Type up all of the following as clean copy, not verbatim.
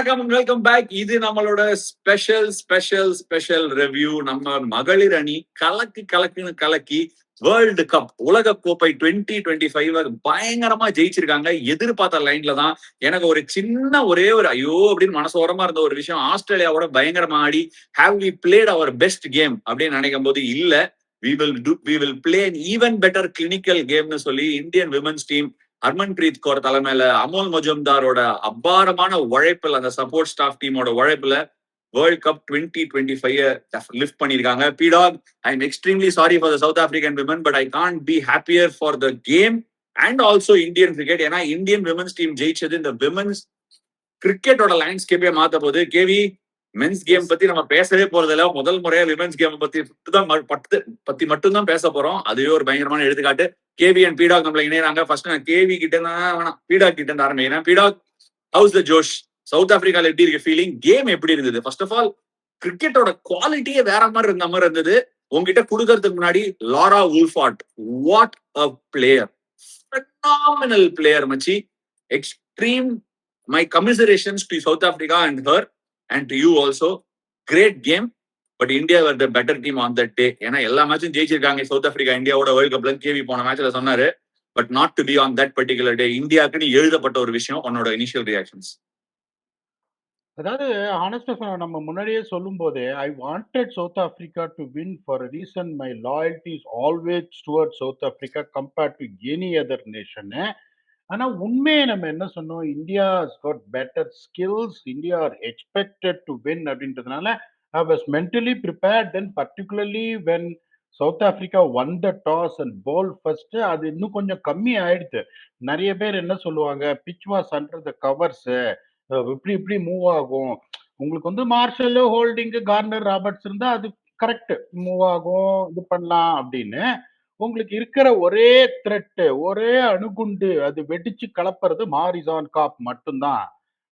வணக்கம், welcome back. இது நம்மளோட ஸ்பெஷல் ரிவ்யூ. நம்ம மகளிர் அணி கலக்குன்னு கலக்கி வேர்ல்டு கப் உலக கோப்பை 2025 பயங்கரமா ஜெயிச்சிருக்காங்க. எதிர்பார்த்த லைன்ல தான். எனக்கு ஒரு சின்ன ஒரே ஒரு ஐயோ அப்படின்னு மனசோரமா இருந்த ஒரு விஷயம், ஆஸ்திரேலியாவோட பயங்கரமா ஆடி have we played our best game அப்படின்னு நினைக்கும் போது இல்ல, we will play an even better clinical கேம்னு சொல்லி Indian women's team Harmanpreet Kaur தலைமையில அமோல் மஜும்தாரோட அபாரமான உழைப்புல, அந்த சப்போர்ட் ஸ்டாஃப் டீமோட உழைப்புல வேர்ல்ட் கப் 2025 லிஃப்ட் பண்ணிருக்காங்க. பிடாக், I am extremely sorry for the South African women, but I can't be happier for the game and also Indian cricket. ஏன்னா இந்தியன் விமன்ஸ் டீம் ஜெயிச்சது இந்த விமன்ஸ் கிரிக்கெட்டோட லேண்ட்ஸ்கேப்பே மாத்த போது. கேவி, மென்ஸ் கேம் பத்தி நம்ம பேசவே போறது இல்ல. முதல் முறையா விமன்ஸ் கேம் பத்தி மட்டும்தான் பேச போறோம். அதுவே ஒரு பயங்கரமான எடுத்துக்காட்டு. கேவி அண்ட் பீடாக் நம்மள இணையறாங்க. ஃபர்ஸ்ட் நான் கேவி கிட்ட வேணாம், பீடாக் கிட்ட இருந்து ஆரம்பிக்கிறேன். பீடாக், ஹவுஸ் த ஜோஷ்? சவுத் ஆப்பிரிக்கால எப்படி இருக்கு ஃபீலிங்? கேம் எப்படி இருந்தது? ஃபர்ஸ்ட் ஆஃப் ஆல் கிரிக்கெட்டோட குவாலிட்டியே வேற மாதிரி இருந்தது. உங்ககிட்ட கொடுக்கறதுக்கு முன்னாடி Laura Wolvaardt, what a player, phenomenal player மச்சி. Extreme my commiserations to South Africa and her and to you also. Great game, but India were the better team on that day. ஏன்னா எல்லா மேட்சும் ஜெயிச்சிருக்காங்க சவுத் ஆப்பிரிக்கா இந்தியாவோட world கப்ல. கேவி போன மேட்ச்ல சொன்னாரு, but not to be on that particular day. இந்தியாவுக்குன்னு எழுதப்பட்ட ஒரு விஷயம். உன்னோட இனிஷியல் ரியாக்ஷன்ஸ்? அதாவது ஹானஸ்டா நம்ம முன்னாடியே சொல்லும் போதே I wanted South Africa to win for reason. My loyalty is always toward South Africa compared to any other nation. ஆனா உண்மையை நம்ம என்ன சொன்னோம், India got better skills, India are expected to win அப்படின்றதுனால I was mentally prepared. Then particularly when South Africa won the toss and bowl first, அது இன்னும் கொஞ்சம் கம்மி ஆயிடுது. நிறைய பேர் என்ன சொல்லுவாங்க, pitch was under the covers, இப்படி இப்படி மூவ் ஆகும். உங்களுக்கு வந்து மார்ஷல், ஹோல்டிங், கார்னர், ராபர்ட்ஸ் இருந்தா அது கரெக்ட், மூவ் ஆகும், இது பண்ணலாம் அப்படின்னு. உங்களுக்கு இருக்கிற ஒரே த்ரெட், ஒரே அணுகுண்டு, அது வெடிச்சு கலப்புறது மாரிசான் காப் மட்டும்தான்.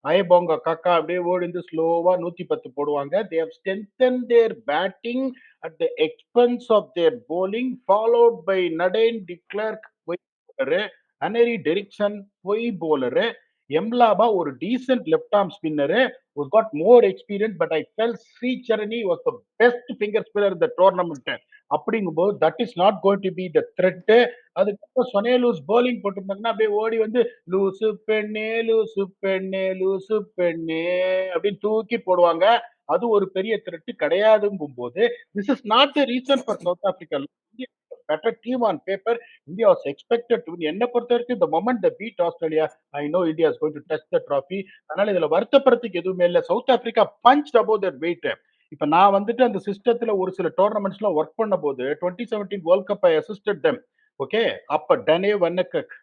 ஐபோங்க காக்கா அப்படியே ஓடிந்து ஸ்லோவா 110 போடுவாங்க. They have strengthen their batting at the expense of their bowling, followed by Nadine de Klerk பொய் போலரு, அனரி டெரிக்சன் பொய் போலரு, எம்லாபா ஒரு decent left arm spinner who got more experience, but I felt Sri Charani was the best finger spinner in the tournament. அப்படிங்கும்போது that is not going to be the threat. அதுக்கப்புறம் சொனே loose bowling போட்டிருந்தாங்கன்னா அப்படியே ஓடி வந்து லூசு பெண்ணே லூசு பெண்ணே லூசு பெண்ணே அப்படின்னு தூக்கி போடுவாங்க. அது ஒரு பெரிய த்ரெட் கிடையாதுங்கும் போது this is not the reason for south Africa. better team on paper. India was expected to win. என்ன பொறுத்த வரைக்கும் the moment they beat Australia, I know India is going to touch the trophy. அதனால இதுல வருத்தப்படுறதுக்கு எதுவுமே இல்லை. South Africa punched above their weight. இப்ப நான் வந்துட்டு அந்த சிஸ்டத்துல ஒரு சில டோர்னமெண்ட்ஸ்லாம் ஒர்க் பண்ண போது 2017 வேர்ல்ட் கப் ஐ அசிஸ்டட் தெம். ஓகே, அப்ப டனே வன்னக்கக்,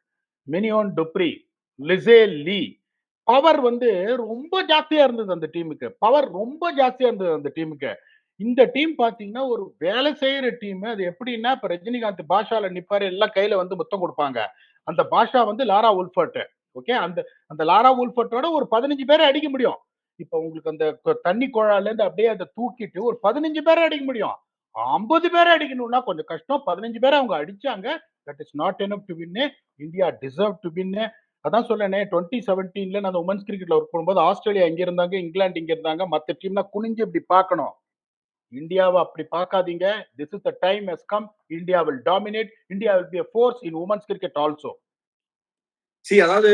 மினியோன் டுப்ரி, லிசே லீ, பவர் வந்து ரொம்ப ஜாஸ்தியா இருந்தது அந்த டீமுக்கு. பவர் ரொம்ப ஜாஸ்தியா இருந்தது அந்த டீமுக்கு. இந்த டீம் பாத்தீங்கன்னா ஒரு வேலை செய்யற டீம். அது எப்படின்னா, இப்ப ரஜினிகாந்த் பாஷால நிப்பாரு, எல்லாம் கையில வந்து முத்தம் கொடுப்பாங்க. அந்த பாஷா வந்து லாரா உல்ஃபர்ட். ஓகே, அந்த அந்த லாரா உல்ஃபர்ட்டோட ஒரு 15 பேரை அடிக்க முடியும். இப்ப உங்களுக்கு அந்த தண்ணி குழால இருந்து அப்படியே அதை தூக்கிட்டு ஒரு 15 பேரை அடிக்க முடியும். 50 பேரை அடிக்கணும்னா கொஞ்சம் கஷ்டம். 15 பேரை அவங்க அடிச்சாங்க. தட் இஸ் நாட் எனப் to win. India deserve to win. அதான் சொல்லேனே, 2017 நான் உமன்ஸ் கிரிக்கெட்ல ஒர்க் பண்ணும்போது ஆஸ்திரேலியா இங்க இருந்தாங்க, இங்கிலாந்து இங்க இருந்தாங்க. மத்த டீம்னா குனிஞ்சு இப்படி பார்க்கணும். இந்தியாவை அப்படி பார்க்காதீங்க. This is the time has come. India will dominate. India will be a force in women's cricket also. அதாவது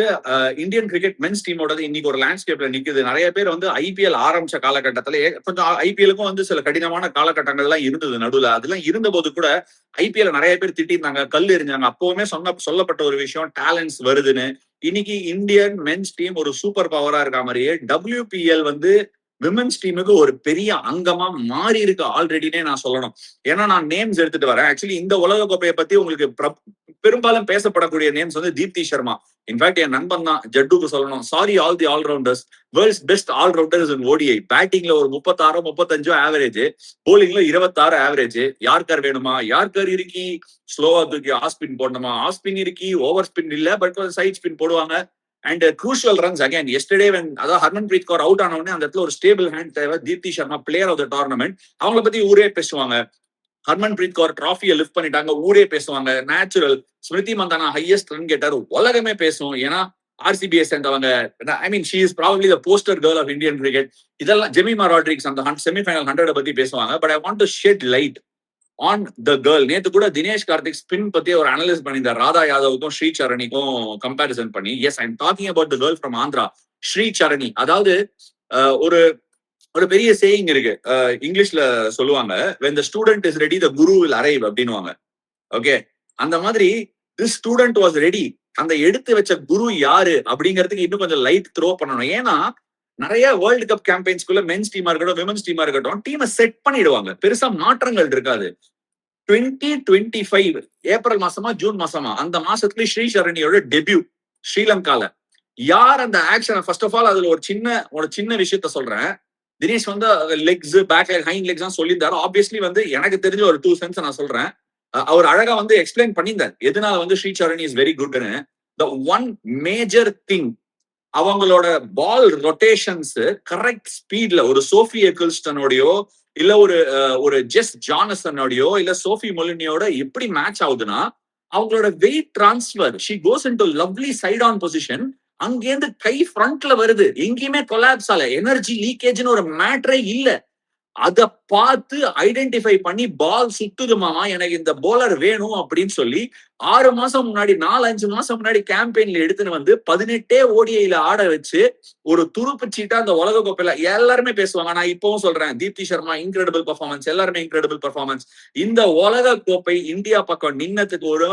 இந்தியன் கிரிக்கெட் மென்ஸ் டீமோட இன்னைக்கு ஒரு லேண்ட்ஸ்கேப்ல நிக்குது. நிறைய பேர் வந்து ஐபிஎல் ஆரம்பிச்ச காலகட்டத்துல கொஞ்சம் ஐபிஎலுக்கும் வந்து சில கடினமான காலகட்டங்கள் எல்லாம் இருந்தது நடுவுல. அதெல்லாம் இருந்த போது கூட ஐபிஎல் நிறைய பேர் திட்டிருந்தாங்க, கல் எறிஞ்சாங்க. அப்பவுமே சொல்லப்பட்ட ஒரு விஷயம், டேலண்ட்ஸ் வருதுன்னு. இன்னைக்கு இந்தியன் மென்ஸ் டீம் ஒரு சூப்பர் பவரா இருக்க மாதிரியே WPL வந்து விமென்ஸ் டீமுக்கு ஒரு பெரிய அங்கமா மாறி இருக்கு ஆல்ரெடினே நான் சொல்லணும். ஏன்னா நான் நேம்ஸ் எடுத்துட்டு வரேன். ஆக்சுவலி இந்த உலக கோப்பையை பத்தி உங்களுக்கு பெரும்பாலும் பேசப்படக்கூடிய நேம்ஸ் வந்து தீப்தி சர்மா. இன்ஃபேக்ட் என் நண்பன் தான் ஜட்டுக்கு சொல்லணும், sorry all the all-rounders, world's best all-rounders in ODI. பேட்டிங்ல ஒரு 36 35 ஆவரேஜ், போலிங்ல 26 ஆவரேஜ். யார்கர் வேணுமா, யார்கர் இருக்கி, ஸ்லோவா தூக்கி ஆஸ்பின் போடணுமா, ஆஸ்பின் இருக்கி, ஓவர் ஸ்பின் இல்ல பட் சைட் ஸ்பின் போடுவாங்க. And crucial runs again yesterday when அதாவது ஹர்மன்பிரீத் கௌர் அவுட் ஆன உடனே அந்த இடத்துல ஒரு ஸ்டேபிள் ஹேண்ட் தேவை. Deepti Sharma player of the tournament. அவங்கள பத்தி ஊரே பேசுவாங்க. ஹர்மன்பிரீத் கௌர் டிராஃபியை லிஃப்ட் பண்ணிட்டாங்க, ஊரே பேசுவாங்க. Natural. Smriti Mandhana highest run getter, உலகமே பேசும். ஏன்னா ஆர்சிபியை சேர்ந்தவங்க. I mean she is probably the poster girl of Indian cricket. இதெல்லாம் ஜெமிமா ராட்ரிக்ஸ் அந்த செமிஃபைனல் 100 பத்தி பேசுவாங்க. But I want to shed light on the girl. நேத்து கூட தினேஷ் கார்த்திக் ஸ்பின் பத்தி ஒரு அனலைஸ் பண்ணியிருந்தார், ராதா யாதவுக்கும் ஸ்ரீ சரணிக்கும் கம்பேரிசன் பண்ணி. Yes, I am talking about the girl from Andhra, Shree Charani. அதாவது ஒரு ஒரு பெரிய சேயிங் இருக்கு, இங்கிலீஷ்ல சொல்லுவாங்க, when the student is ready the guru will arrive அப்படின்னுவாங்க. ஓகே, அந்த மாதிரி this student was ready. அந்த எடுத்து வச்ச குரு யாரு அப்படிங்கிறதுக்கு இன்னும் கொஞ்சம் லைட் த்ரோ பண்ணணும். ஏன்னா நிறைய வேர்ல்டு கப் கேம்பெயின்ஸ்குள்ள மென்ஸ் டீமா இருக்கட்டும் விமன்ஸ் டீமா இருக்கட்டும் டீமை செட் பண்ணிடுவாங்க, பெருசா மாற்றங்கள் இருக்காது. 2025 ஏப்ரல் மாசமா ஜூன் மாசமா அந்த மாசத்துல ஸ்ரீ சரணியோட டெபியூ ஸ்ரீலங்கால. யார் அந்த ஆக்ஷன்? ஃபர்ஸ்ட் ஆஃப் ஆல் அதுல ஒரு சின்ன விஷயத்த சொல்றேன். தினேஷ் வந்து legs back leg hind legs சொல்லியிருந்தாரு. ஆப்வியஸ்லி வந்து எனக்கு தெரிஞ்ச ஒரு 2 சென்ஸ் நான் சொல்றேன். அவர் அழகா வந்து எக்ஸ்பிளைன் பண்ணியிருந்தார் எதனால வந்து ஸ்ரீ சரணி இஸ் வெரி குட்னு. த ஒன் மேஜர் திங், அவங்களோட பால் ரொட்டேஷன்ஸ் கரெக்ட் ஸ்பீட்ல ஒரு சோஃபி எக்கிள்ஸ்டனோடயோ இல்ல ஒரு ஜெஸ் ஜானசனோடயோ இல்ல சோஃபி மொலினியோட எப்படி மேட்ச் ஆகுதுன்னா, அவங்களோட weight transfer, she goes into lovely side on position. அங்கேருந்து கை ஃப்ரண்ட்ல வருது, எங்கேயுமே கொலாப்ஸ் ஆல, எனர்ஜி லீக்கேஜ்னு ஒரு மேட்டரே இல்ல. அத பார்த்து ஐடென்டிஃபை பண்ணி பால் சுத்துது மாமா, எனக்கு இந்த போலர் வேணும் அப்படின்னு சொல்லி 6 மாசம் முன்னாடி 4-5 மாசம் முன்னாடி கேம்பெயின்ல எடுத்துன்னு வந்து 18 ஓடிஐல ஆட வச்சு ஒரு துருப்பு சீட்டா அந்த உலக கோப்பையில எல்லாருமே பேசுவாங்க. நான் இப்பவும் சொல்றேன், தீப்தி சர்மா இன்கிரெடிபிள் பெர்ஃபார்மன்ஸ், எல்லாருமே இன்கிரெடிபிள் பெர்ஃபார்மன்ஸ். இந்த உலக கோப்பை இந்தியா பக்கம் நின்னதுக்கு ஒரு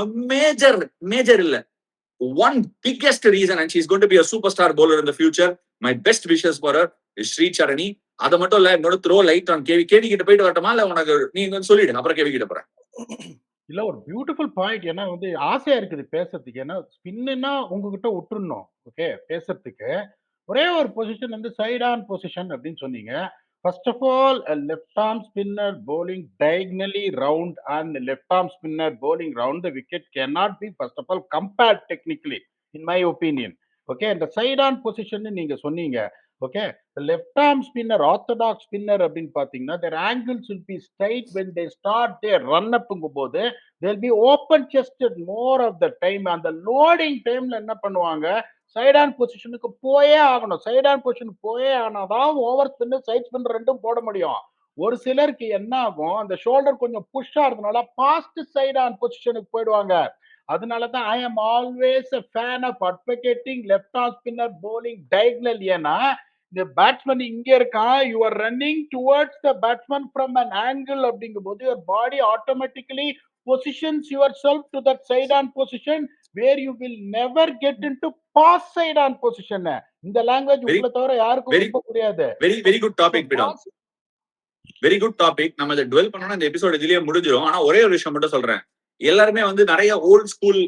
மேஜர் இல்ல, one biggest reason, and she's going to be a superstar bowler in the future. My best wishes for her is Sri Charani. அது மட்டும் இல்ல, என்னோட த்ரோ லைட் ஆன் கேவி கிட்ட போயிட்டு வரட்டுமா இல்ல உனக்கு நீங்க சொல்லிடு, அப்புறம் கேவி கிட்ட போறேன். இல்ல ஒரு பியூட்டிஃபுல் பாயிண்ட். ஏன்னா வந்து ஆசையா இருக்குது பேசுறதுக்கு. ஏன்னா ஸ்பின்னுன்னா உங்ககிட்ட விட்டுறணும், ஓகே, பேசுறதுக்கு. ஒரே ஒரு பொசிஷன் வந்து சைட் ஆன் பொசிஷன் அப்படின்னு சொன்னீங்க. First of all left arm spinner bowling diagonally round and left arm spinner bowling round the wicket cannot be first of all compared technically in my opinion. Okay, இந்த side on position நீங்க சொன்னீங்க. Okay, left arm spinner orthodox spinner அப்படின்னு பாத்தீங்கன்னா their angles will be straight when they start their run upங்கும் போது they'll be open chested more of the time. அந்த loading டைம்ல என்ன பண்ணுவாங்க, சைட் ஆன் பொசிஷனுக்கு போயே ஆகணும். சைட் ஆன் பொசிஷனுக்கு போயே ஆனாதான் ஓவர் ஸ்பின் சைட் ஸ்பின் ரெண்டும் போட முடியும். ஒரு சிலருக்கு என்ன ஆகும், அந்த ஷோல்டர் கொஞ்சம் புஷ்ஷா இருந்தனால பாஸ்ட் சைட் ஆன் பொசிஷனுக்கு போயிடுவாங்க. அதனாலதான் I am always a fan of advocating left arm spinner bowling diagonal. ஏன்னா இந்த பேட்ஸ்மேன் இங்க இருக்கான், you are running towards the batsman from an angle அப்படிங்கும் போது your body automatically positions yourself to that side on position where you will never get into pass side on position. இந்த language உங்களை தவிர யாருக்கும் ரொம்ப புரியாது. வெரி குட் டாபிக் பிடா, very good topic. நம்ம இதை டுவெல் பண்ணோம்னா இந்த எபிசோட் இதுலயே முடிஞ்சிடும். ஆனா ஒரே ஒரு விஷயம் மட்டும் சொல்றேன், எல்லாருமே வந்து நிறைய ஓல்ட் ஸ்கூல்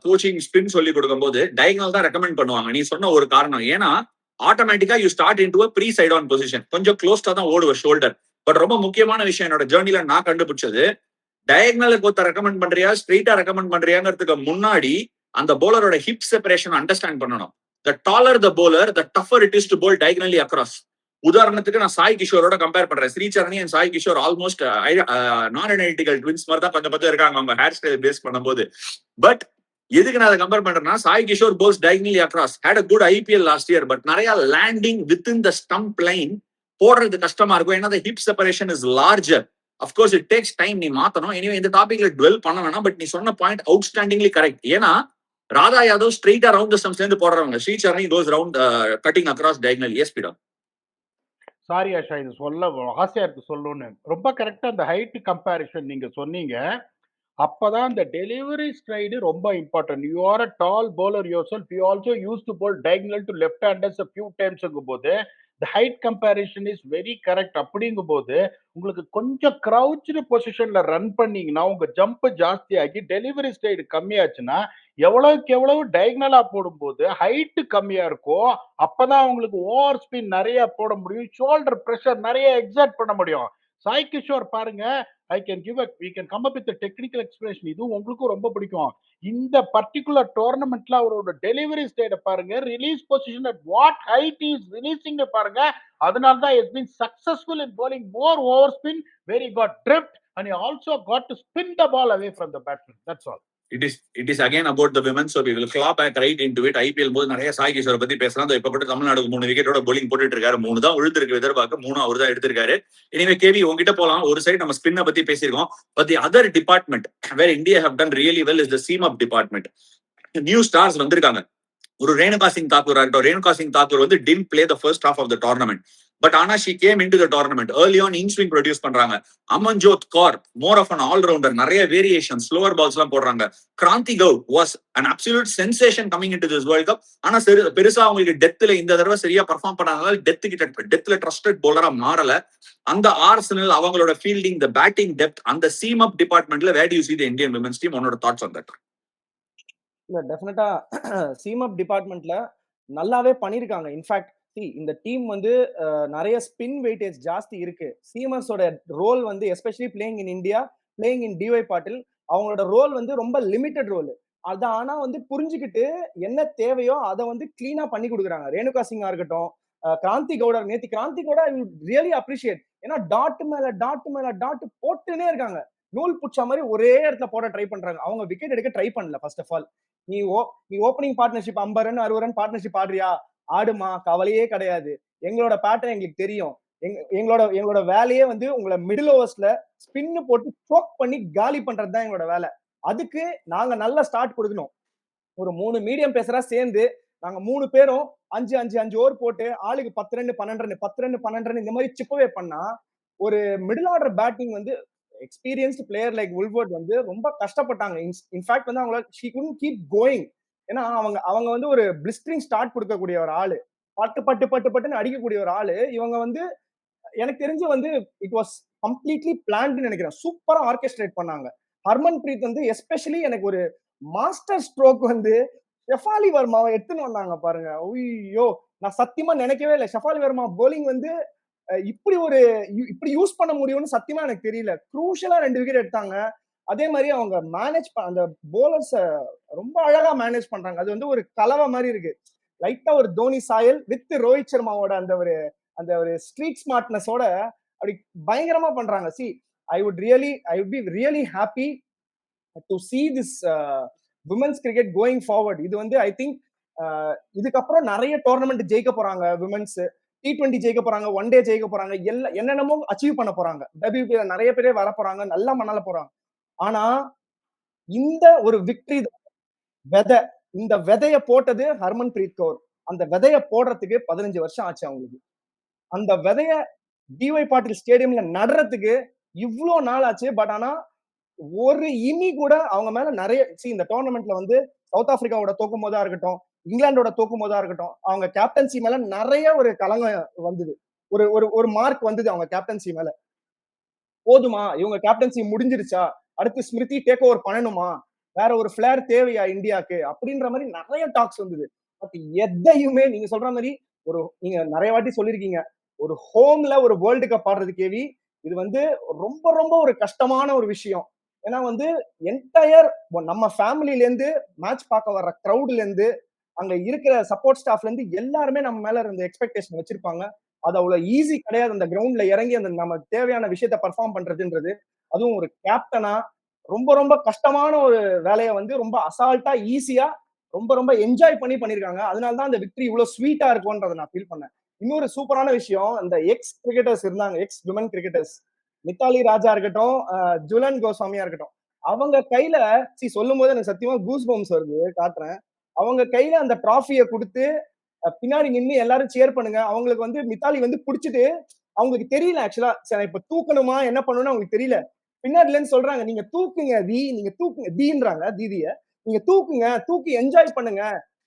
கோச்சிங் ஸ்பின் சொல்லி கொடுக்கும் போது டயகனல் தான் ரெக்கமெண்ட் பண்ணுவாங்க. நீ சொன்ன ஒரு காரணம், ஏன்னா ஆட்டோமேட்டிக்கா you start into a free side on position, கொஞ்சம் க்ளோஸ்டா தான் ஓடுவ ஷோல்டர். பட் ரொம்ப முக்கியமான விஷயம் என்னோட ஜேர்னில நான் கண்டுபிடிச்சது, டயகனலுக்கு ஒருத்த ரெக்கமெண்ட் பண்றியா ஸ்ட்ரெயிட்டா ரெக்கமெண்ட் பண்றியாங்கிறதுக்கு முன்னாடி அந்த போலரோட ஹிப் செப்பரேஷன் அண்டர்ஸ்டாண்ட் பண்ணணும். The taller the bowler the tougher it is to bowl diagonally across. உதாரணத்துக்கு நான் சாய் கிஷோரோட கம்பேர் பண்றேன். ஸ்ரீ சரணி அண்ட் சாய் கிஷோர் ஆல்மோஸ்ட் நான் ஐடென்டிகல் ட்வின்ஸ் மாதிரி தான் கொஞ்சம் இருக்காங்க அவங்க ஹேர் ஸ்டைல் பேஸ் பண்ணும்போது. பட் எதுக்கு நான் அதை கம்பேர் பண்றேன்னா, Sai Kishore bowls diagonally across, had a good IPL last year. But நிறைய landing within the stump line போடுறது கஷ்டமா இருக்கும், ஏன்னா hip separation is larger. Of course it takes time, நீ மாத்தணும். எனிவே இந்த டாபிக்ல டுவெல் பண்ண வேணாம். பட் நீ சொன்ன பாயிண்ட் அவுட்ஸ்டாண்டிங்லி கரெக்ட். ஏன்னா ராதா யாதவ் ஸ்ட்ரெயிட்டா ரவுண்ட் த ஸ்டம்ப்ஸ்ல இருந்து போடுறவங்க, Shree Charani goes round cutting across diagonal. Yes பிடா. சாரி ஆஷா, இது சொல்ல ஆசையா இருக்கு சொல்லணும்னு. ரொம்ப கரெக்டா அந்த ஹைட் கம்பேரிஷன் நீங்க சொன்னீங்க. அப்பதான் இந்த டெலிவரி ஸ்ட்ரைடு ரொம்ப important. You are a tall bowler yourself, you also use to bowl diagonal to left handers a few times போது the height comparison is very correct. அப்படிங்கும் போது உங்களுக்கு கொஞ்சம் கிரவுச்டு பொசிஷன்ல ரன் பண்ணீங்கன்னா உங்க ஜம்ப் ஜாஸ்தி ஆகி டெலிவரி ஸ்டைடு கம்மியாச்சுன்னா எவ்வளவுக்கு எவ்வளவு டயகனலா போடும்போது ஹைட் கம்மியா இருக்கோ அப்பதான் உங்களுக்கு ஓவர் ஸ்பின் நிறைய போட முடியும், ஷோல்டர் பிரஷர் நிறைய எக்ஸர்ட் பண்ண முடியும். சாய் கிஷோர் பாருங்க, I can give we can come up with a technical explanation. இது உங்களுக்கும் ரொம்ப பிடிக்கும். இந்த பர்டிகுலர் டோர்னமெண்ட்ல அவரோட டெலிவரி ஸ்டைட பாருங்க, release position at what height is releasing பாருங்க. அதனால தான் has been successful in bowling more overspin where he got drift and he also got to spin the ball away from the batsman. That's all. It is again about the women, so we will claw back right into it. IPL போது நிறைய சாய் கிஷோரை பத்தி பேசலாம். இப்ப கூட தமிழ்நாடுக்கு 3 விக்கெட்டோட bowling போட்டுட்டு இருக்காரு. 3 தான் விழுந்திருக்கு விதர்பாக்கு, 3 அவர் தான் எடுத்திருக்காரு. எனிவே கேவி உங்ககிட்ட போலாம். ஒரு சைடு நம்ம ஸ்பின்னை பத்தி பேசியிருக்கோம். But the other department where India have done really well is the seam up department. New stars வந்திருக்காங்க. ஒரு ரேணுகா சிங் தாக்கூர் ஆகட்டும். ரேணுகா சிங் தாக்கூர் வந்து didn't play the first half of the tournament. But ஆனா she came into the tournament. Early on in swing produce பண்றாங்க. Amanjot Kaur, more of an all-rounder. நிறைய variation, slower balls எல்லாம் போடுறாங்க. Kranti Goud was an absolute sensation coming into this World Cup. ஆனா பெருசா அவங்களுக்கு டெத்ல இந்த தடவை சரியா பெர்ஃபார்ம் பண்ணாதனால டெத்ல ட்ரஸ்டட் பவுலரா மாறல. அந்த ஆர்சனல் அவங்களோட ஃபீல்டிங், த பேட்டிங் டெப்த், அந்த சீம் அப் டிபார்ட்மெண்ட்ல where do you see the Indian women's team? உன்னோட தாட்ஸ் ஆன் தட்? இல்ல டெஃபினட்டா சீம் அப் டிபார்ட்மெண்ட்ல நல்லாவே பண்ணிருக்காங்க. இன்ஃபேக்ட் இந்த டீம் வந்து நிறைய ஸ்பின் வெயிட்டேஜ் ஜாஸ்தி இருக்கு. சீமர்ஸோட ரோல் வந்து especially playing in India, playing in DY Patil, அவங்களோட ரோல் வந்து ரொம்ப லிமிட்டட் ரோல். அத ஆனா வந்து புரிஞ்சுக்கிட்டு என்ன தேவையோ அதை வந்து கிளீனா பண்ணி கொடுக்குறாங்க. ரேணுகா சிங்கா இருக்கட்டும், கிராந்தி கவுடா, நேத்தி கிராந்தி கவுடா ரியலி அப்ரிஷியேட். ஏன்னா டாட் மேல டாட் போட்டுனே இருக்காங்க. நூல் புடிச்ச மாதிரி ஒரே இடத்துல போட ட்ரை பண்றாங்க. அவங்க விக்கெட் எடுக்க ட்ரை பண்ணல. ஃபர்ஸ்ட் ஆஃப் ஆல் நீ opening partnership 50 run 60 run partnership ஆடுறியா, ஆடுமா, கவலையே கிடையாது. எங்களோட பேட்டர்ன் எங்களுக்கு தெரியும். எங்களோட வேலையே வந்து உங்களை மிடில் ஓவர்ஸ்ல ஸ்பின்னு போட்டு சோக் பண்ணி காலி பண்றதுதான் எங்களோட வேலை. அதுக்கு நாங்க நல்ல ஸ்டார்ட் கொடுக்கணும். ஒரு 3 மீடியம் பேசரா சேர்ந்து நாங்க 3 பேரும் 5 ஓவர் போட்டு ஆளுக்கு 10 ரன் 12 ரன் இந்த மாதிரி சிப்பவே பண்ணா ஒரு மிடில் ஆர்டர் பேட்டிங் வந்து எக்ஸ்பீரியன்ஸ்டு பிளேயர் லைக் வுல்வர்ட் வந்து ரொம்ப கஷ்டப்பட்டாங்க. இன்ஃபேக்ட் வந்து அவங்கள ஷீ குடன்ட் கீப் கோயிங். ஏன்னா அவங்க வந்து ஒரு பிளிஸ்டரிங் ஸ்டார்ட் கொடுக்கக்கூடிய ஒரு ஆளு, பட்டுன்னு அடிக்கக்கூடிய ஒரு ஆளு. இவங்க வந்து எனக்கு தெரிஞ்சு வந்து இட் வாஸ் கம்ப்ளீட்லி பிளான்டு நினைக்கிறேன். சூப்பரா ஆர்கெஸ்ட்ரேட் பண்ணாங்க. ஹர்மன் பிரீத் வந்து எஸ்பெஷலி எனக்கு ஒரு மாஸ்டர் ஸ்ட்ரோக் வந்து ஷெஃபாலி வர்மாவை எடுத்துன்னு வந்தாங்க பாருங்க. ஐயோ, நான் சத்தியமா நினைக்கவே இல்லை ஷெஃபாலி வர்மா போலிங் வந்து இப்படி யூஸ் பண்ண முடியும்னு சத்தியமா எனக்கு தெரியல. குரூஷியலா 2 விக்கெட் எடுத்தாங்க. அதே மாதிரி அவங்க அந்த போலர்ஸ் ரொம்ப அழகா மேனேஜ் பண்றாங்க. அது வந்து ஒரு கலவை மாதிரி இருக்கு. லைட்டா ஒரு தோனி சாயல் வித் ரோஹித் சர்மாவோட அந்த ஒரு ஸ்ட்ரீட் ஸ்மார்ட்னஸோட அப்படி பயங்கரமா பண்றாங்க. I would be really happy to see this women's cricket going forward. இது வந்து ஐ திங்க் இதுக்கப்புறம் நிறைய டோர்னமெண்ட் ஜெயிக்க போறாங்க. விமென்ஸ் T20 ஜெயிக்க போறாங்க, ஒன் டே ஜெயிக்க போறாங்க, என்னென்னமோ அச்சீவ் பண்ண போறாங்க. WPL நிறைய பேரே வர போறாங்க, நல்லா மண்ணால போறாங்க. ஆனா இந்த ஒரு விக்டரி விதை, இந்த விதைய போட்டது ஹர்மன் பிரீத் கவுர். அந்த விதைய போடுறதுக்கு 15 வருஷம் ஆச்சு அவங்களுக்கு. அந்த விதைய டிஒய் பாட்டில் ஸ்டேடியம்ல நடுறதுக்கு இவ்வளவு நாள் ஆச்சு. பட் ஆனா ஒரு இனி கூட அவங்க மேல நிறைய இந்த டோர்னமெண்ட்ல வந்து சவுத் ஆப்பிரிக்காவோட தோக்கும் போதா இருக்கட்டும், இங்கிலாண்டோட தோக்கும் போதா இருக்கட்டும், அவங்க கேப்டன்சி மேல நிறைய ஒரு கலங்கம் வந்தது. ஒரு மார்க் வந்தது அவங்க கேப்டன்சி மேல. போதுமா, இவங்க கேப்டன்சி முடிஞ்சிருச்சா, அடுத்து ஸ்மிருதி டேக் ஓவர் பண்ணணுமா, வேற ஒரு பிளேயர் தேவையா இந்தியாக்கு அப்படின்ற மாதிரி நிறைய டாக்ஸ் வந்தது. பட் எதையுமே நீங்க சொல்ற மாதிரி நீங்க நிறைய வாட்டி சொல்லிருக்கீங்க, ஒரு ஹோம்ல ஒரு வேர்ல்டு கப் ஆடுறது கேவி, இது வந்து ரொம்ப ரொம்ப ஒரு கஷ்டமான ஒரு விஷயம். ஏன்னா வந்து என்டையர் நம்ம ஃபேமிலில இருந்து மேட்ச் பார்க்க வர்ற கிரௌட்ல இருந்து அங்க இருக்கிற சப்போர்ட் ஸ்டாஃப்ல இருந்து எல்லாருமே நம்ம மேல இருந்த எக்ஸ்பெக்டேஷன் வச்சிருப்பாங்க. அது அவ்வளவு ஈஸி கிடையாது அந்த கிரவுண்ட்ல இறங்கி அந்த நம்ம தேவையான விஷயத்த பெர்ஃபார்ம் பண்றதுன்றது. அதுவும் ஒரு கேப்டனா ரொம்ப ரொம்ப கஷ்டமான ஒரு வேலையை வந்து ரொம்ப அசால்ட்டா ஈஸியா ரொம்ப ரொம்ப என்ஜாய் பண்ணிருக்காங்க. அதனாலதான் அந்த விக்டரி இவ்வளவு ஸ்வீட்டா இருக்கும்ன்றதை நான் ஃபீல் பண்ணேன். இன்னொரு சூப்பரான விஷயம், அந்த எக்ஸ் கிரிக்கெட்டர்ஸ் இருந்தாங்க, எக்ஸ் விமன் கிரிக்கெட்டர்ஸ், மித்தாலி ராஜா இருக்கட்டும், ஜுலன் கோஸ்வாமியா இருக்கட்டும், அவங்க கையில சொல்லும் போது எனக்கு சத்தியமா கூஸ் பம்ஸ் வருது, காட்டுறேன். அவங்க கையில அந்த டிராஃபியை கொடுத்து பின்னாடி நின்று எல்லாரும் சேர் பண்ணுங்க. அவங்களுக்கு வந்து மித்தாலி வந்து புடிச்சிட்டு அவங்களுக்கு தெரியல ஆக்சுவலா இப்ப தூக்கணுமா என்ன பண்ணணும்னு அவங்களுக்கு தெரியல. பின்னாடில இருந்து சொல்றாங்க, நீங்க தூக்குங்க நீங்க தூக்குங்க தீன்றாங்க, தீதிய நீங்க தூக்குங்க, தூக்கி என்ஜாய் பண்ணுங்க.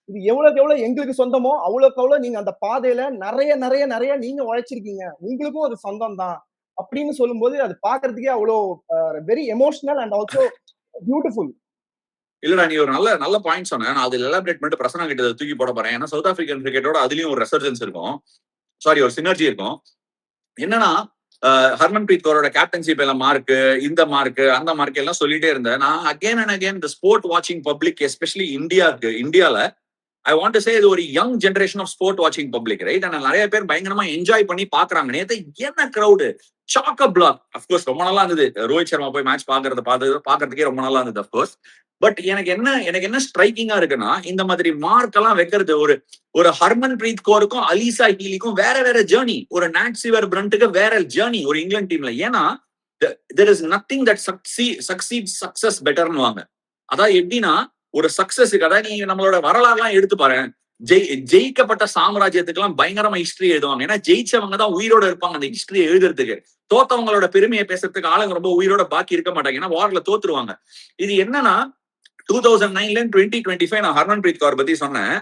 இது எவ்வளவுக்கு எவ்வளவு எங்களுக்கு சொந்தமோ அவ்வளவுக்கு அவ்வளவு நீங்க அந்த பாதையில நிறைய நிறைய நிறைய நீங்க உழைச்சிருக்கீங்க, உங்களுக்கும் அது சொந்தம் தான் அப்படின்னு சொல்லும்போது அது பாக்குறதுக்கே அவ்வளவு very emotional and also beautiful. இல்லடா, நீ ஒரு நல்ல நல்ல பாயிண்ட் சொன்ன. நான் அதுல எலாபரேட் பண்ணிட்டு பிரசனா கிட்ட தூக்கி போட போறேன். ஏன்னா சவுத் ஆப்பிரிக்கன் கிரிக்கெட்டோட அதுலயும் ஒரு ரெசர்ஜன்ஸ் இருக்கும், ஒரு சினர்ஜி இருக்கும். என்னன்னா ஹர்மன் பிரீத் கவுரோட கேப்டன்சி பேல மார்க், இந்த மார்க், அந்த மார்க் எல்லாம் சொல்லிட்டே இருந்தேன். நான் again and again the sport வாட்சிங் பப்ளிக், எஸ்பெஷலி இந்தியால ஐ வாண்ட் டு சே இது ஒரு யங் ஜெனரேஷன் ஆஃப் ஸ்போர்ட் வாட்சிங் பப்ளிக், ரைட்? ஆனா நிறைய பேர் பயங்கரமா என்ஜாய் பண்ணி பாக்குறாங்க. நேத்து என்ன கிரௌடு, சாக்க பிளாக். அப்கோர்ஸ் ரொம்ப நல்லா இருந்தது. ரோஹித் சர்மா போய் மேட்ச் பாக்குறதுக்கே ரொம்ப நல்லா இருந்தது. அப்கோர்ஸ் பட் எனக்கு என்ன ஸ்ட்ரைக்கிங்கா இருக்குன்னா, இந்த மாதிரி மார்க் எல்லாம் வைக்கிறது ஒரு ஹர்மன் பிரீத் கௌருக்கும் அலிசா ஹீலிக்கும் வேற ஜேர்னி. ஒரு நாட் சிவர் பிரண்ட்டுக்கு வேற ஜேர்னி ஒரு இங்கிலாந்து டீம்ல. ஏன்னா there is nothing that succeeds success betterன்னு வாங்க. அதாவது எப்படின்னா ஒரு சக்சஸுக்கு, அதாவது நீங்க நம்மளோட வரலாறுலாம் எடுத்து பாரு, ஜெயிக்கப்பட்ட சாம்ராஜ்யத்துக்கு பயங்கரமா ஹிஸ்டரி எழுதுவாங்க. ஏன்னா ஜெயிச்சவங்க தான் உயிரோட இருப்பாங்க அந்த ஹிஸ்டரி எழுதுறதுக்கு. தோத்தவங்களோட பெருமையை பேசுறதுக்கு ஆளுங்க ரொம்ப உயிரோட பாக்கி இருக்க மாட்டாங்க. ஏன்னா வார்ல தோத்துருவாங்க. இது என்னன்னா 2009 2025 நான் ஹர்மன் பிரீத் கௌர் பத்தி சொன்னேன்.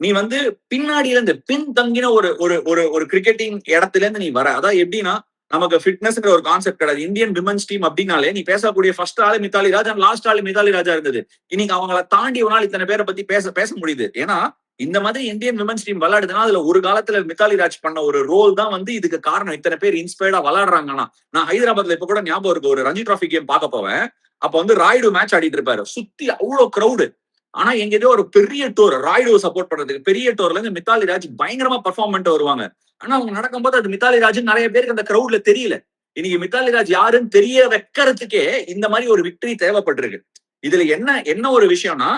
நீ வந்து பின்னாடியில இருந்து பின் தங்கின ஒரு ஒரு ஒரு ஒரு கிரிக்கெட்டிங் இடத்துல இருந்து நீ வர. அதான் எப்படின்னா நமக்கு ஃபிட்னஸ்ங்கிற ஒரு கான்செப்ட் கிடையாது. இந்தியன் விமன்ஸ் டீம் அப்படின்னாலே நீ பேசக்கூடிய ஃபர்ஸ்ட் ஆளு மித்தாலி ராஜ் அண்ட் லாஸ்ட் ஆளு மித்தாலி ராஜா இருந்தது. இன்னைக்கு அவங்கள தாண்டி ஒரு நாள் இத்தனை பேரை பத்தி பேச முடியுது. ஏன்னா இந்த மாதிரி இந்தியன் விமன்ஸ் டீம் விளையாடுதுன்னா அதுல ஒரு காலத்துல மித்தாலி ராஜ் பண்ண ஒரு ரோல் தான் வந்து இதுக்கு காரணம். இத்தனை பேர் இன்ஸ்பயர்டா விளையாடுறாங்கன்னா, நான் ஹைதராபாத்ல இப்ப கூட ஞாபகம் இருக்கு, ஒரு ரஞ்சி டிராஃபி கேம் பார்க்க போவேன். அப்ப வந்து ராய்டு மேட்ச் ஆடிட்டு இருப்பாரு, சுத்தி அவ்வளவு கிரௌடு. ஆனா எங்க ஏதோ ஒரு பெரிய டோர் ராய்டு சப்போர்ட் பண்றதுக்கு பெரிய டோர்ல இருந்து மித்தாலி ராஜ் பயங்கரமா பர்ஃபார்ம் பண்ணிட்டு வருவாங்க. ஆனா அவங்க நடக்கும்போது அது மித்தாலி ராஜ் நிறைய பேருக்கு அந்த கிரௌட்ல தெரியல. இன்னைக்கு மித்தாலி ராஜ் யாருன்னு தெரிய வைக்கிறதுக்கே இந்த மாதிரி ஒரு விக்டரி தேவைப்பட்டிருக்கு. இதுல என்ன ஒரு விஷயம்னா,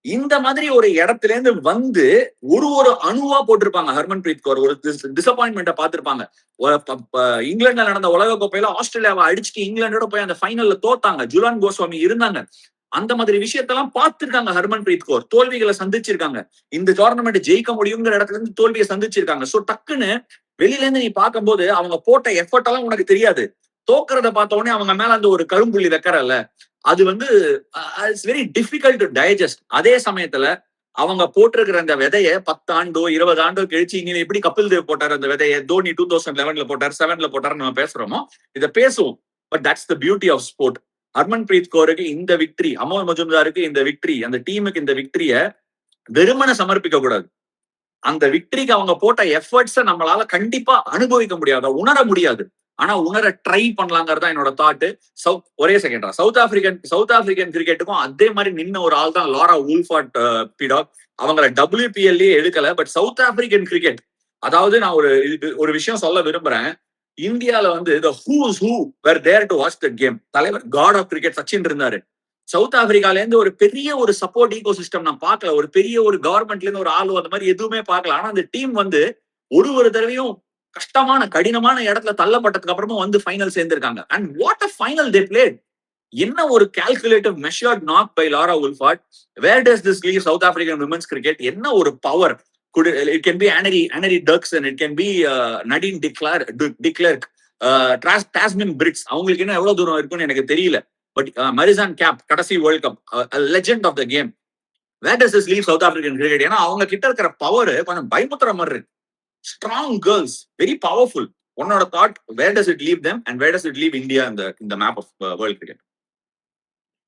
இந்த மாதிரி ஒரு இடத்துல இருந்து வந்து ஒரு அணுவா போட்டிருப்பாங்க. ஹர்மன் பிரீத் கௌர் ஒரு டிசப்பாயின்மெண்ட்டை பார்த்திருப்பாங்க. இங்கிலாந்துல நடந்த உலக கோப்பையில ஆஸ்திரேலியாவை அடிச்சுட்டு இங்கிலாண்டோட போய் அந்த ஃபைனல்ல தோத்தாங்க. ஜுலான் கோஸ்வாமி இருந்தாங்க. அந்த மாதிரி விஷயத்தெல்லாம் பார்த்திருக்காங்க ஹர்மன் பிரீத் கௌர். தோல்விகளை சந்திச்சிருக்காங்க. இந்த டோர்னமெண்ட் ஜெயிக்க முடியுங்கிற இடத்துல இருந்து தோல்வியை சந்திச்சிருக்காங்க. சோ டக்குன்னு வெளியில இருந்து நீ பார்க்கும்போது அவங்க போட்ட எஃபர்ட் எல்லாம் உனக்கு தெரியாது. தோக்குறத பார்த்த உடனே அவங்க மேல அந்த ஒரு கரும்புள்ளி வைக்கிறல்ல, அது வந்து it's very difficult to digest. அதே சமயத்துல அவங்க போட்டிருக்கிற அந்த விதைய 10 ஆண்டோ 20 ஆண்டோ கழிச்சு இங்க எப்படி கபில் தேவ் போட்டார் அந்த விதைய, தோனி 2011 போட்டார், 7 போட்டார் நம்ம பேசுறோமோ, இதை பேசுவோம். But that's the beauty of sport. Harman Preet கௌருக்கு இந்த விக்டரி, அமோல் மஜும்தாருக்கு இந்த விக்டரி, அந்த டீமுக்கு இந்த விக்டரிய வெறுமனை சமர்ப்பிக்க கூடாது. அந்த விக்டரிக்கு அவங்க போட்ட எஃபர்ட்ஸை நம்மளால கண்டிப்பா அனுபவிக்க முடியாது, உணர முடியாது. ஆனா உணர ட்ரை பண்ணலாங்கிறதா என்னோட தாட்டு. ஒரே செகண்டா சவுத் ஆப்பிரிக்கன் கிரிக்கெட்டுக்கும் அதே மாதிரி நின்ன ஒரு ஆள் தான் லாரா வூல்ஃபார்ட் பிடாக். அவங்கள WPL எடுக்கல, பட் சவுத் ஆப்பிரிக்கன் கிரிக்கெட், அதாவது நான் ஒரு விஷயம் சொல்ல விரும்புறேன். இந்தியால வந்து the who's who were there to watch that game. தலைவர் காட் ஆஃப் கிரிக்கெட் சச்சின் இருந்தாரு. சவுத் ஆப்பிரிக்கால இருந்து ஒரு பெரிய ஒரு சப்போர்ட் ஈகோ சிஸ்டம் நான் பார்க்கல. ஒரு பெரிய ஒரு கவர்மெண்ட்ல இருந்து ஒரு ஆளு அந்த மாதிரி எதுவுமே பார்க்கல. ஆனா அந்த டீம் வந்து ஒரு தடவையும் கஷ்டமான கடினமான இடத்துல தள்ளப்பட்டதுக்கு அப்புறமா வந்து ஃபைனல் சேர்ந்திருக்காங்க. And what a final they played. என்ன ஒரு calculative measured knock by Laura Wolvaardt. Where does this leave South African women's cricket? என்ன ஒரு power. It can be Annery Dirksen, it can be Nadine de Klerk, Tazmin Brits. அவங்களுக்கு என்ன எவ்வளவு தூரம் இருக்குன்னு எனக்கு தெரியல. பட் மரிசான் கேப் கடைசி world cup legend of the game. Where does this leave South African cricket? ஏன்னா அவங்க கிட்ட இருக்கிற பவர் கொஞ்சம் பயமுத்துற மாதிரி இருக்கு. Strong girls, very powerful. உன்னோட thought, where does it leave them and where does it leave India in the map of world cricket?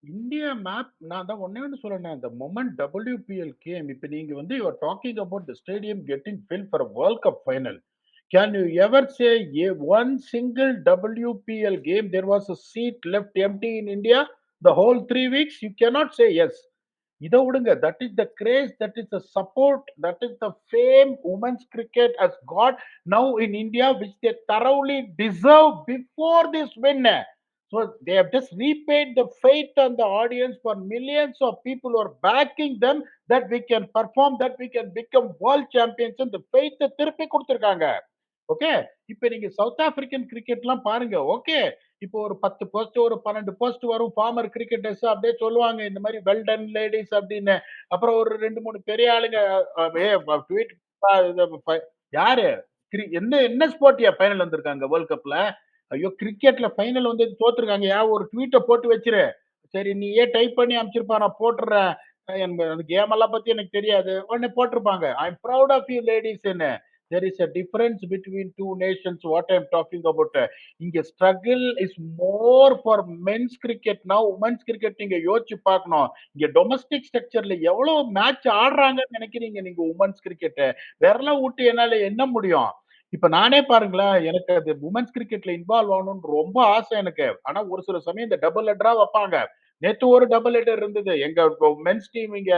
India map நான் தான் ஒன்னே ஒன்று சொல்லணும். the moment WPL came, இப்போ நீங்க வந்து you are talking about the stadium getting filled for a World Cup final. Can you ever say one single WPL game there was a seat left empty in India the whole 3 weeks? You cannot say yes. இதை விடுங்க. that is the craze, that is the support, that is the fame women's cricket has got now in India, which they thoroughly deserve before this win. So they have just repaid the faith on the audience for millions of people who are backing them, that we can perform, that we can become world champions. The faith திருப்பி கொடுத்திருக்காங்க. Okay, இப்ப நீங்க south African கிரிக்கெட்லாம் பாருங்க. Okay, இப்போ ஒரு 10 post ஒரு 12 post வரும். Farmer cricketers அப்படியே சொல்லுவாங்க இந்த மாதிரி வெல் டன் லேடிஸ் அப்படின்னு. அப்புறம் ஒரு 2-3 பெரிய ஆளுங்க ட்வீட். யாரு என்ன ஸ்போர்ட்யா ஃபைனல் வந்திருக்காங்க வேர்ல்ட் கப்ல? ஐயோ, கிரிக்கெட்ல ஃபைனல் வந்து தோத்துருக்காங்க. ஒரு ட்வீட்டை போட்டு வச்சிரு. சரி, நீ டைப் பண்ணி அனுப்பிச்சிருப்பா, நான் போட்டுறேன். அந்த கேம் எல்லாம் பத்தி எனக்கு தெரியாது. உடனே போட்டிருப்பாங்க, I am proud of you ladies. There is a difference between two nations. What I am talking about. இங்க struggle is more for men's cricket now. women's cricket நீங்க யோசிச்சு பார்க்கணும். இங்க டொமஸ்டிக் ஸ்ட்ரக்சர்ல எவ்வளவு மேட்ச் ஆடுறாங்கன்னு நினைக்கிறீங்க நீங்க women's cricket? விரல விட்டு என்னால என்ன முடியும்? இப்ப நானே பாருங்களேன், எனக்கு அது உமன்ஸ் கிரிக்கெட்ல இன்வால்வ் ஆகணும்னு ரொம்ப ஆசை எனக்கு. ஆனா ஒரு சில சமயம் இந்த டபுள் ஹெட்டரா வைப்பாங்க. நேத்து ஒரு டபுள் ஹெட்டர் இருந்தது. எங்க மென்ஸ் டீம் இங்க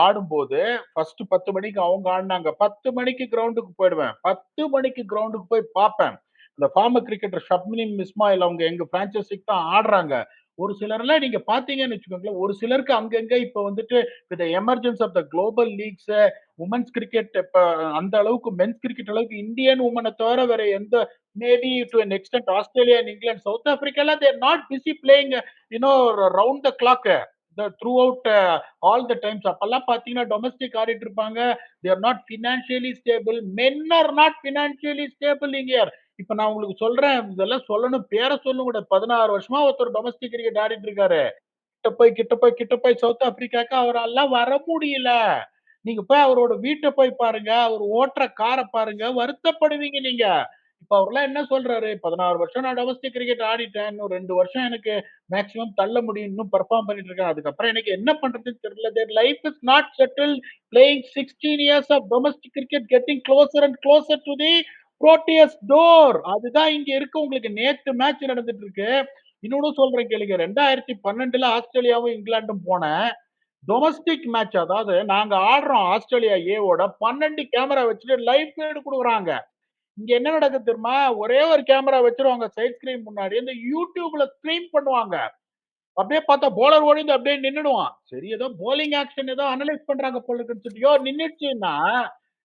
ஆடும்போது ஃபர்ஸ்ட் 10 மணிக்கு அவங்க ஆடினாங்க. 10 மணிக்கு கிரவுண்டுக்கு போயிடுவேன். 10 மணிக்கு கிரவுண்டுக்கு போய் பார்ப்பேன். இந்த ஃபார்மர் கிரிக்கெட்டர் ஷப்மினிம் இஸ்மாயில் அவங்க எங்க பிரான்ச்சைசிக்கு தான் ஆடுறாங்க. ஒரு சிலர்லாம் நீங்க பாத்தீங்கன்னு வச்சுக்கோங்களேன், ஒரு சிலருக்கு அங்கங்க இப்ப வந்துட்டு with emergence of the global leagues, women's cricket இப்ப அந்த அளவுக்கு மென்ஸ் கிரிக்கெட் அளவுக்கு இந்தியன் உமனை தவிர வேற எந்த maybe to an extent Australia and England, South ஆப்பிரிக்கால they're not busy playing round the clock throughout all the times. அப்பெல்லாம் பாத்தீங்கன்னா டொமஸ்டிக் ஆடிட்டு இருப்பாங்க. they are not financially stable. men are not financially stable இங்க. இப்ப நான் உங்களுக்கு சொல்றேன், இதெல்லாம் சொல்லணும், பேரை சொல்லும் கூட. 16 வருஷமா ஒருத்தர் டொமஸ்டிக் கிரிக்கெட் ஆடிட்டு இருக்காரு. கிட்ட போய் சவுத் ஆப்பிரிக்காக்கு அவரால வர முடியல. நீங்க போய் அவரோட வீட்டை போய் பாருங்க, அவர் ஓட்டுற காரை பாருங்க, வருத்தப்படுவீங்க நீங்க. இப்ப அவர்லாம் என்ன சொல்றாரு, 16 வருஷம் நான் டொமஸ்டிக் கிரிக்கெட் ஆடிட்டேன், இன்னும் 2 வருஷம் எனக்கு மேக்ஸிமம் தள்ள முடியும், இன்னும் பெர்ஃபார்ம் பண்ணிட்டு இருக்கேன், அதுக்கப்புறம் எனக்கு என்ன பண்றதுன்னு தெரியல. their life is not settled. playing 16 years of domestic cricket, getting closer and closer to the Proteus door. அதுதான் இங்க இருக்கு. உங்களுக்கு நேத்து மேட்ச் நடந்துட்டு இருக்கு. இன்னொன்னு சொல்றேன் கேளுங்க, 2012 ஆஸ்திரேலியாவும் இங்கிலாந்தும் போனேன். டொமஸ்டிக் மேட்ச், அதாவது நாங்க ஆடுறோம் ஆஸ்திரேலியா ஏவோட, 12 கேமரா வச்சுட்டு லைவ் ஃபீடு கொடுக்குறாங்க. இங்க என்ன நடக்குது தெரியுமா, ஒரே ஒரு கேமரா வச்சிருவாங்க சைட் ஸ்கிரீன் முன்னாடி, இந்த யூடியூப்ல ஸ்ட்ரீம் பண்ணுவாங்க. அப்படியே பார்த்தா போலர் ஓடி வந்து அப்படியே நின்னுடுவான். சரி, ஏதோ போலிங் ஆக்ஷன் ஏதோ அனலைஸ் பண்றாங்க போல இருக்குன்னு சொல்லியோ நின்னுச்சுன்னா,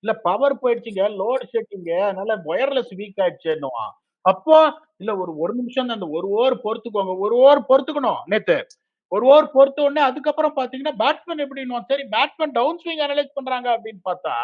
இல்ல பவர் போயிடுச்சுங்க, லோட் ஷெட்டிங்க, அதனால ஒயர்லெஸ் வீக் ஆயிடுச்சுன்னுவான். அப்போ இல்ல ஒரு நிமிஷம் தான், அந்த ஒரு ஓவர் பொறுத்துக்கோங்க, ஒரு ஓவர் பொறுத்துக்கணும். நேத்து ஒரு ஓவர் பொறுத்த உடனே அதுக்கப்புறம் பாத்தீங்கன்னா பேட்ஸ்மேன் எப்படின்னு, சரி பேட்ஸ்மேன் டவுன் ஸ்விங் அனலைஸ் பண்றாங்க அப்படின்னு பார்த்தா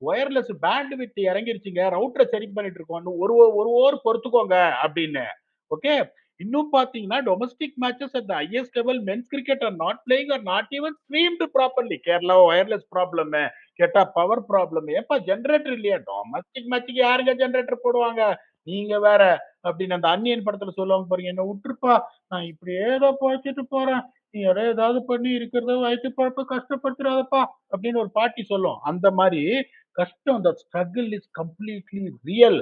ஒயர்லெஸ் பேண்ட் வித் இறங்கிருச்சுங்க, ரவுட்டரை சரி பண்ணிட்டு இருக்கோம், இன்னும் ஒரு ஓவர் பொறுத்துக்கோங்க அப்படின்னு. ஓகே. இன்னும் பாத்தீங்கன்னா domestic matches at the highest level men's cricket are not playing are not even streamed properly. Kerala wireless problem, கேட்டா பவர் ப்ராப்ளம். ஏப்பா ஜெனரேட்டர் இல்லையா? டொமஸ்டிக் மேட்சுக்கு யாருங்க ஜெனரேட்டர் போடுவாங்க, நீங்க வேற அப்படின்னு அந்த அன்னியன் படத்துல சொல்லுவாங்க பாருங்க, என்ன விட்டுருப்பா, நான் இப்படி ஏதோ போச்சுட்டு போறேன், நீ ஏதாவது பண்ணி இருக்கிறத வயிற்று பழப்ப கஷ்டப்படுத்துறாதப்பா அப்படின்னு ஒரு பாட்டி சொல்லும். அந்த மாதிரி கஷ்டம், the struggle is completely real.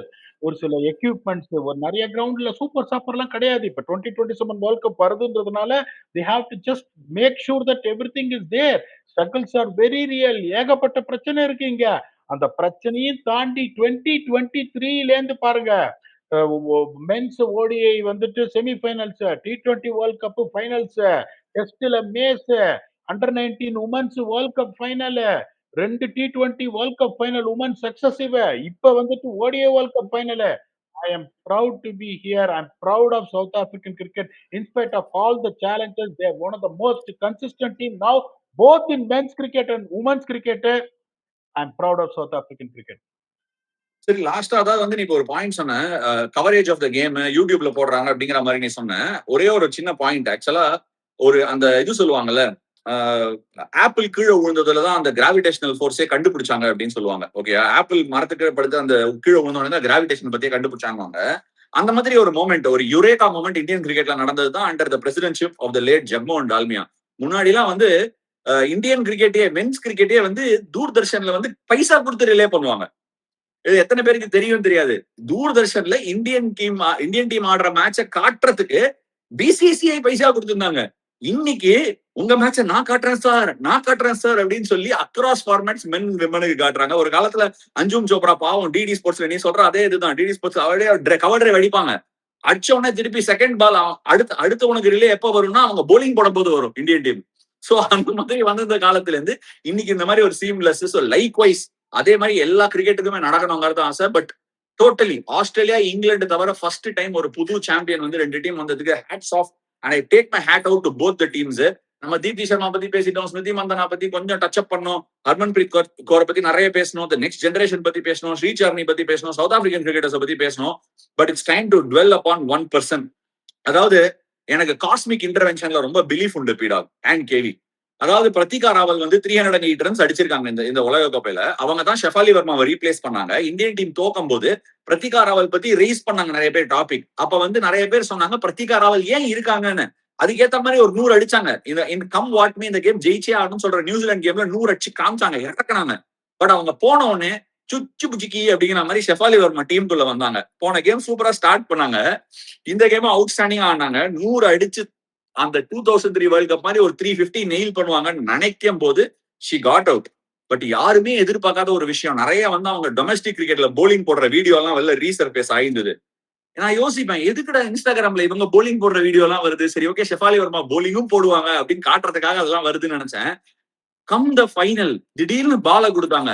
ஒரு சில எக்யூப்மெண்ட்ஸ், ஒரு நிறைய கிரவுண்ட்ல சூப்பர் சாப்பர்லாம் கிடையாது. இப்ப 2027 வேர்ல்ட் கப் வருதுன்றதுனால they have to just make sure that everything is there. struggles are very real. ஏகப்பட்ட பிரச்சனை இருக்கு இங்க. அந்த பிரச்சனையும் தாண்டி 2023ல இருந்து பாருங்க, மென்ஸ் ஓடிஐ வந்துட்டு செமிஃபைனல்ஸ், T20 வேர்ல்ட் கப் ஃபைனல்ஸ், டெஸ்ட்ல mace, under 19 women's world cup final, 2 T20 world cup final women successive, இப்ப வந்துட்டு ODI world cup final. I am proud to be here. I'm proud of South African cricket. In spite of all the challenges, they are one of the most consistent team now, both in men's cricket and women's cricket. I'm proud of South African cricket. சரி, லாஸ்டா அதாவது வந்து நீ இப்போ ஒரு point சொன்ன, coverage of the game யூடியூப்ல போடுறாங்க அப்படிங்கிற மாதிரி நீ சொன்ன. ஒரே ஒரு சின்ன பாயிண்ட், ஆக்சுவலா ஒரு அந்த இது சொல்லுவாங்கல்ல, ஆப்பிள் கீழே விழுந்ததுலதான் அந்த கிராவிடேஷனல் ஃபோர்ஸே கண்டுபிடிச்சாங்க அப்படின்னு சொல்லுவாங்க. ஓகே, ஆப்பிள் மரத்துக்கு படுத்து அந்த கீழே விழுந்தோடனே கிராவிடேஷன் பத்தியே கண்டுபிடிச்சாங்க. அந்த மாதிரி ஒரு மொமெண்ட், ஒரு யுரேகா மொமெண்ட் இந்தியன் கிரிக்கெட்ல நடந்ததுதான் under the presidentship of the late Jagmohan Dalmiya. முன்னாடி எல்லாம் வந்து இந்தியன் கிரிக்கெட்டே, மென்ஸ் கிரிக்கெட்டே வந்து தூர்தர்ஷன்ல வந்து பைசா கொடுத்து ரிலே பண்ணுவாங்க. இது எத்தனை பேருக்கு தெரியும் தெரியாது. தூர்தர்ஷன்ல இந்தியன் டீம் ஆடுற மேட்சை காட்டுறதுக்கு பிசிசிஐ பைசா கொடுத்திருந்தாங்க. இன்னைக்கு உங்க மேட்ச நான் காட்டுறேன் சார் அப்படின்னு சொல்லி அக்ராஸ் ஃபார்மேட்ஸ் மென் விமனுக்கு காட்டுறாங்க. ஒரு காலத்துல அஞ்சும் சோப்ரா பாவம் டிடி ஸ்போர்ட்ஸ்ல நீ சொல்ற அதே இதுதான். டிடி ஸ்போர்ட்ஸ் அவரே கவர் டிரைவ் அடிப்பாங்க, அடிச்ச உடனே திருப்பி செகண்ட் பால் அடுத்த உனக்கு ரிலே எப்ப வரும்னா அவங்க போலிங் போடும் போது வரும் இந்தியன் டீம். சோ அந்த மாதிரி வந்த காலத்துல இருந்து இன்னைக்கு இந்த மாதிரி ஒரு சீம்லெஸ். ஸோ லைக் வைஸ் அதே மாதிரி எல்லா கிரிக்கெட்டுக்குமே நடக்கணுங்கிறது ஆசை. பட் டோட்டலி ஆஸ்திரேலியா இங்கிலாந்து தவிர ஃபர்ஸ்ட் டைம் ஒரு புது சாம்பியன் வந்து 2 டீம் வந்ததுக்கு hats off. And I take my hat out to both the teams. நம்ம தீப்தி சர்மா பத்தி பேசிட்டோம், ஸ்மிருதி மந்தனா பத்தி கொஞ்சம் டச் அப் பண்ணோம், ஹர்மன்பிரீத் கௌரை பத்தி நிறைய பேசணும், த நெக்ஸ்ட் ஜெனரேஷன் பத்தி பேசணும், ஸ்ரீசர்னி பத்தி பேசணும், சவுத் ஆப்பிரிக்கன் கிரிக்கெட்டர்ஸ் பத்தி பேசணும். But it's time to twelve upon one person. அதாவது எனக்கு காஸ்மிக் இன்டர்வென்ஷன்ல ரொம்ப பிலீஃப் உண்டு பீடாக் அண்ட் கேவி. அதாவது பிரத்திகா ராவல் வந்து 308 ரன்ஸ் அடிச்சிருக்காங்க இந்த உலக கோப்பையில. அவங்க தான் ஷெஃபாலி வர்மாவை ரீப்ளேஸ் பண்ணாங்க. இந்தியன் டீம் தோக்கும் போது பிரத்திகா ராவல் பத்தி ரைஸ் பண்ணாங்க நிறைய பேர் டாபிக். அப்ப வந்து நிறைய பேர் சொன்னாங்க பிரத்திகா ராவல் ஏன் இருக்காங்கன்னு. அதுக்கேத்த மாதிரி ஒரு 100 அடிச்சாங்க. இந்த கம் வாட் மீ, இந்த கேம் ஜெயிச்சே ஆகணும்னு சொல்ற நியூசிலாந்து கேம்ல 100 அடிச்சு காமிச்சாங்க, இறக்குனாங்க. பட் அவங்க போன உடனே சுச்சு புச்சிக்கி அப்படிங்கிற மாதிரி ஷெஃபாலி வர்மா டீமுக்குள்ள வந்தாங்க. போன கேம் சூப்பரா ஸ்டார்ட் பண்ணாங்க, இந்த கேம் அவுட்ஸ்டாண்டிங்கா ஆனாங்க. 100 அடிச்சு அந்த 2003 வேர்ல்ட் கப் மாதிரி ஒரு 350 நெயில் பண்ணுவாங்கன்னு நினைக்கும் போது ஷி காட் அவுட். பட் யாருமே எதிர்பார்க்காத ஒரு விஷயம், நிறைய வந்து அவங்க டொமஸ்டிக் கிரிக்கெட்ல போலிங் போடுற வீடியோ எல்லாம் வெளில ரீசர்ஃபேஸ் ஆயிருந்தது. நான் யோசிப்பேன், எதுக்குடா இன்ஸ்டாகிராம்ல இவங்க போலிங் போடுற வீடியோ எல்லாம் வருது, சரி ஓகே ஷெஃபாலி வர்மா போலிங்கும் போடுவாங்க அப்படின்னு காட்டுறதுக்காக அதெல்லாம் வருதுன்னு நினைச்சேன். கம் த ஃபைனல் திடீர்னு பால கொடுத்தாங்க.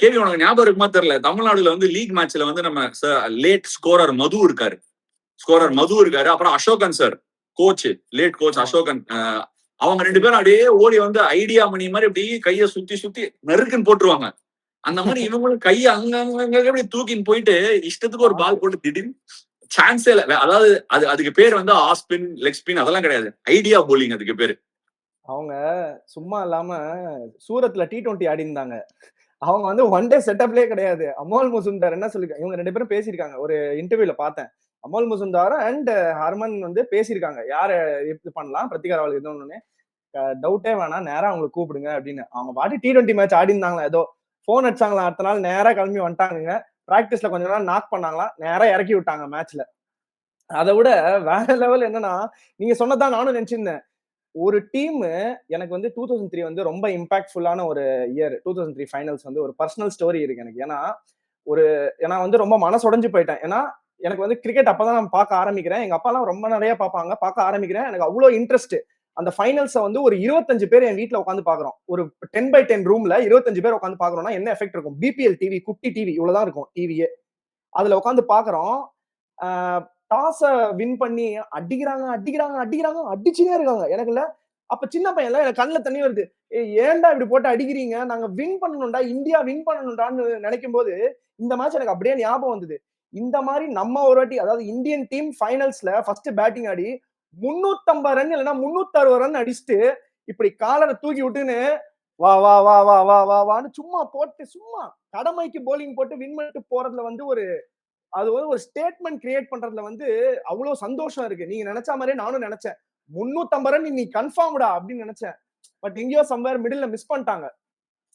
கேள்வி உனக்கு ஞாபகம் இருக்குமா தெரியல, தமிழ்நாடுல வந்து லீக் மேட்ச்ல வந்து நம்ம லேட் ஸ்கோரர் மது இருக்காரு, அப்புறம் Asokan sir coach, late coach Asokan, அவங்க 2 பேரும் அப்படியே ஓடி வந்து ஐடியா மணி மாதிரி அப்படியே கைய சுத்தி சுத்தி நெருக்குன்னு போட்டுருவாங்க. அந்த மாதிரி இவங்களும் கையை அங்க தூக்கின்னு போயிட்டு இஷ்டத்துக்கு ஒரு பால் போட்டு திடீர்னு சான்ஸே இல்ல. அதாவது அதுக்கு பேர் வந்து ஆஃப் ஸ்பின், லெக் ஸ்பின் அதெல்லாம் கிடையாது, ஐடியா போலிங் அதுக்கு பேரு. அவங்க சும்மா இல்லாம சூரத்ல T20 ஆடி இருந்தாங்க. அவங்க வந்து ஒன் டே செட்டப்லயே கிடையாது. அமோல் முசுந்தார் என்ன சொல்லிருக்காங்க, இவங்க 2 பேரும் பேசியிருக்காங்க. ஒரு இன்டர்வியூல பார்த்தேன். அமோல் முசுந்தார் அண்ட் ஹர்மன் வந்து பேசியிருக்காங்க. யார இது பண்ணலாம், பிரத்திக் ராவல் இது ஒண்ணுன்னு. டவுட்டே வேணாம், நேரா அவங்களை கூப்பிடுங்க அப்படின்னு. அவங்க பாட்டு T20 மேட்ச் ஆடி இருந்தாங்களா, ஏதோ போன் அடிச்சாங்களா, அடுத்த நாள் நேரா கிளம்பி வந்துட்டாங்க. பிராக்டிஸ்ல கொஞ்ச நேரம் நாக் பண்ணாங்களா, நேரா இறக்கி விட்டாங்க மேட்ச்ல. அதை விட வேற லெவல் என்னன்னா, நீங்க சொன்னதான் நானும் நினைச்சிருந்தேன். ஒரு டீம் எனக்கு வந்து 2003 வந்து ரொம்ப இம்பாக்ட்ஃபுல்லான ஒரு இயர். 2003 ஃபைனல்ஸ் வந்து ஒரு பர்சனல் ஸ்டோரி இருக்கு எனக்கு. ஏன்னா வந்து ரொம்ப மனசுடைஞ்சு போயிட்டேன். ஏன்னா எனக்கு வந்து கிரிக்கெட் அப்பதான் நான் பார்க்க ஆரம்பிக்கிறேன். எங்க அப்பாலாம் ரொம்ப நிறைய பார்க்க ஆரம்பிக்கிறேன். எனக்கு அவ்வளவு இன்ட்ரெஸ்ட். அந்த ஃபைனல்ஸை வந்து ஒரு 25 பேர் என் வீட்டுல உட்காந்து பாக்குறோம். ஒரு 10x10 ரூம்ல 25 பேர் உட்காந்து பாக்குறோம்னா என்ன எஃபெக்ட் இருக்கும்? பிபிஎல் டிவி, குட்டி டிவி இவ்வளவுதான் இருக்கும் டிவியே. அதுல உட்காந்து பாக்குறோம். டாஸ வின் பண்ணி அடிச்சுட்டே இருக்காங்க. எனக்கு இல்ல, அப்ப சின்ன பையன்ல எனக்கு கண்ணுல தண்ணி வருது. ஏன்டா இப்படி போட்டு அடிக்கிறீங்க, நாங்க வின் பண்ணணும்டா, இந்தியா வின் பண்ணணும்டான்னு நினைக்கும் போது இந்த மேட்ச் எனக்கு அப்படியே ஞாபகம் வந்தது. இந்த மாதிரி நம்ம ஒரு வாட்டி, அதாவது இந்தியன் டீம் ஃபைனல்ஸ்ல ஃபர்ஸ்ட் பேட்டிங் ஆடி 350 ரன் இல்லைன்னா 360 ரன் அடிச்சுட்டு இப்படி காலரை தூக்கி விட்டுன்னு வா வா வா வா வா வா வான்னு சும்மா கடமைக்கு போலிங் போட்டு வின் பண்ணிட்டு போறதுல வந்து அது வந்து ஒரு ஸ்டேட்மெண்ட் கிரியேட் பண்றதுல வந்து அவ்வளவு சந்தோஷம் இருக்கு. நீங்க நினைச்ச மாதிரியே நானும் நினைச்சேன். 350 ரன் நீ கன்ஃபார்ம்டா அப்படின்னு நினைச்சேன். பட் எங்கேயோ சம்வேர் மிடில்ல மிஸ் பண்ணிட்டாங்க.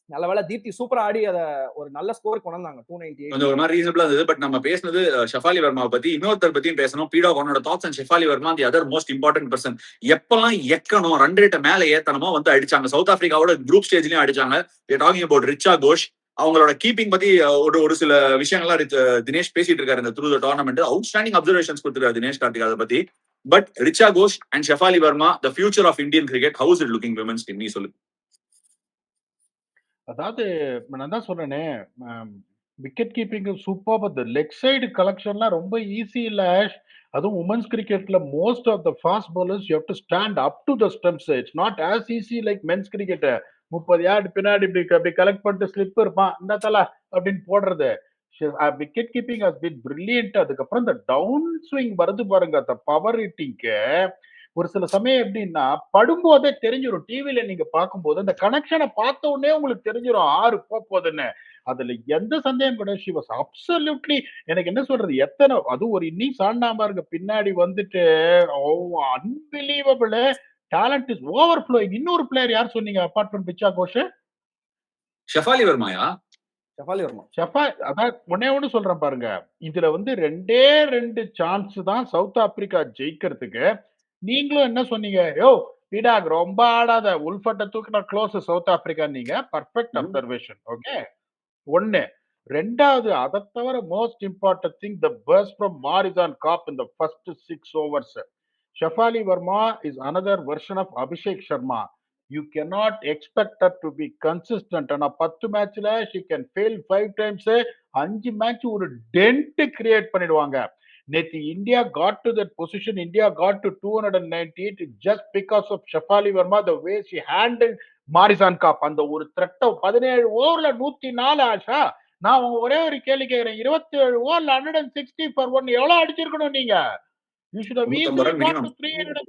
நல்ல வேளை தீப்தி சூப்பரா ஆடி அத ஒரு நல்ல ஸ்கோர் கொண்டு வந்தாங்க. 298. கொஞ்சம் ஒரு மாதிரி ரீசனபிளா இருந்தது. பட் நம்ம பேசுனது ஷெஃபாலி வர்மாவை பத்தி. இன்னொருத்தர் பத்தியும் பேசணும். பீடா உன்னோட thoughts and Shefali Varma the other most important person. எப்பெல்லாம் எக்கணும் ரன் ரேட்டை மேல ஏத்தனமோ வந்து அடிச்சாங்க. சவுத் ஆப்பிரிக்காவோட குரூப் ஸ்டேஜ்லயும் அடிச்சாங்க. டாக்கிங் அபவுட் ரிச்சா கோஷ். அவங்களோட கீப்பிங் பத்தி ஒரு சில விஷயங்கள்லாம் தினேஷ் பேசிட்டு இருக்காரு இந்த through the tournament. Outstanding observations கொடுத்துருக்காரு தினேஷ் கார்த்திக் அதை பத்தி. But Richa Ghosh and Shefali Varma the future of Indian cricket, how is it looking women's team, நீ சொல்லு. அதாவது நான் தான் சொன்னேனே, விக்கெட் கீப்பிங் சூப்பர். அந்த லெக் சைடு கலெக்ஷன்லாம் ரொம்ப ஈஸி இல்ல. அதுவும் உமன்ஸ் கிரிக்கெட்ல most of the fast bowlers you have to stand up to the stumps. It's not as easy like men's cricket. 30 yard பின்னாடி இப்படி கலெக்ட் பண்ணிட்டு ஸ்லிப் இருப்பான், இந்த தலை அப்படின்னு போடுறது. Wicket keeping has been brilliant. அதுக்கப்புறம் இந்த டவுன் ஸ்விங் வருது பாருங்க, அந்த பவர் ஹிட்டிங்க்கு ஒரு சில சமயம் எப்படின்னா படும்போதே தெரிஞ்சிடும். டிவில நீங்க பார்க்கும்போது அந்த கனெக்ஷனை பார்த்த உடனே உங்களுக்கு தெரிஞ்சிடும் ஆறு போகுதுன்னு. அதுல எந்த சந்தேகம் கிடையாது. ஷி வாஸ் அப்சல்யூட்லி, எனக்கு என்ன சொல்றது, எத்தனை அது ஒரு இன்னிங்ஸ் ஆடினா பாருங்க பின்னாடி வந்துட்டு. Unbelievable talent is over flowing. இன்னொரு பிளேயர் யார் சொன்னீங்க அபார்ட் ஃப்ரம் பிச்சா கோஷ்? ஷெஃபாலி வர்மாயா? அதான் ஒன்னே ஒண்ணு சொல்றேன் பாருங்க. இதுல வந்து 2 சான்ஸ் தான் சவுத் ஆப்பிரிக்கா ஜெயிக்கிறதுக்கு. நீங்களும் என்ன சொன்னீங்க, யோ பீடாக் ரொம்ப ஆடாத, உல்ஃபட்டை தூக்கின க்ளோஸ் சவுத் ஆப்பிரிக்கா. நீங்க பர்ஃபெக்ட் அப்சர்வேஷன். ஓகே, ஒன்னு. ரெண்டாவது, அதை தவிர most important thing, the burst from Marizanne Kapp in the first 6 overs. Shafali Varma is another version of Abhishek Sharma. You cannot expect her to be consistent. ஆனா 10 மேட்ச்ல she can fail 5 times. 5 match ஒரு tent create பண்ணிடுவாங்க. நேத்து India got to that position. India got to 298 just because of Shefali Varma, the way she handled Marizanne Kapp. அந்த ஒரு த்ரெட்ட 17 ஓவர்ல 104 ஆஷா. நான் ஒரே ஒரு கேள்வி கேட்கிறேன், 27 ஓவர்ல 160 for 1 எவ்வளவு அடிச்சிருக்கணும் நீங்க? You should have easily got to 300.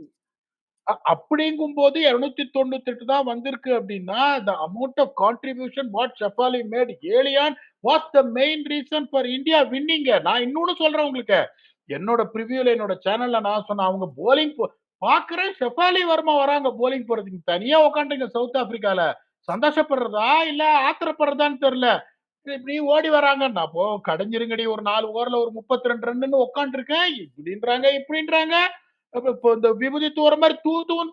அப்படிங்கும் போது 298 தான் வந்திருக்கு அப்படின்னா the amount of contribution what Shefali made early on was the main reason for India winning. நான் இன்னொன்னு சொல்றேன் உங்களுக்கு, என்னோட ப்ரிவியூல என்னோட சேனல்ல நான் சொன்ன, அவங்க போலிங் பாக்குறேன், ஷெஃபாலி வர்மா வராங்க போலிங் போறதுக்கு. தனியா உட்காந்துங்க சவுத் ஆப்பிரிக்கால, சந்தோஷப்படுறதா இல்ல ஆத்திரப்படுறதான்னு தெரியல. இப்படி ஓடி வராங்க. நான் கடைஞ்சிருங்கடி ஒரு 4 ஓவர்ல ஒரு 32 ரன்னு உட்காந்துருக்கேன். இப்படின்றாங்க இப்படின்றாங்க. இப்போ இந்த விபூதி தூர மாதிரி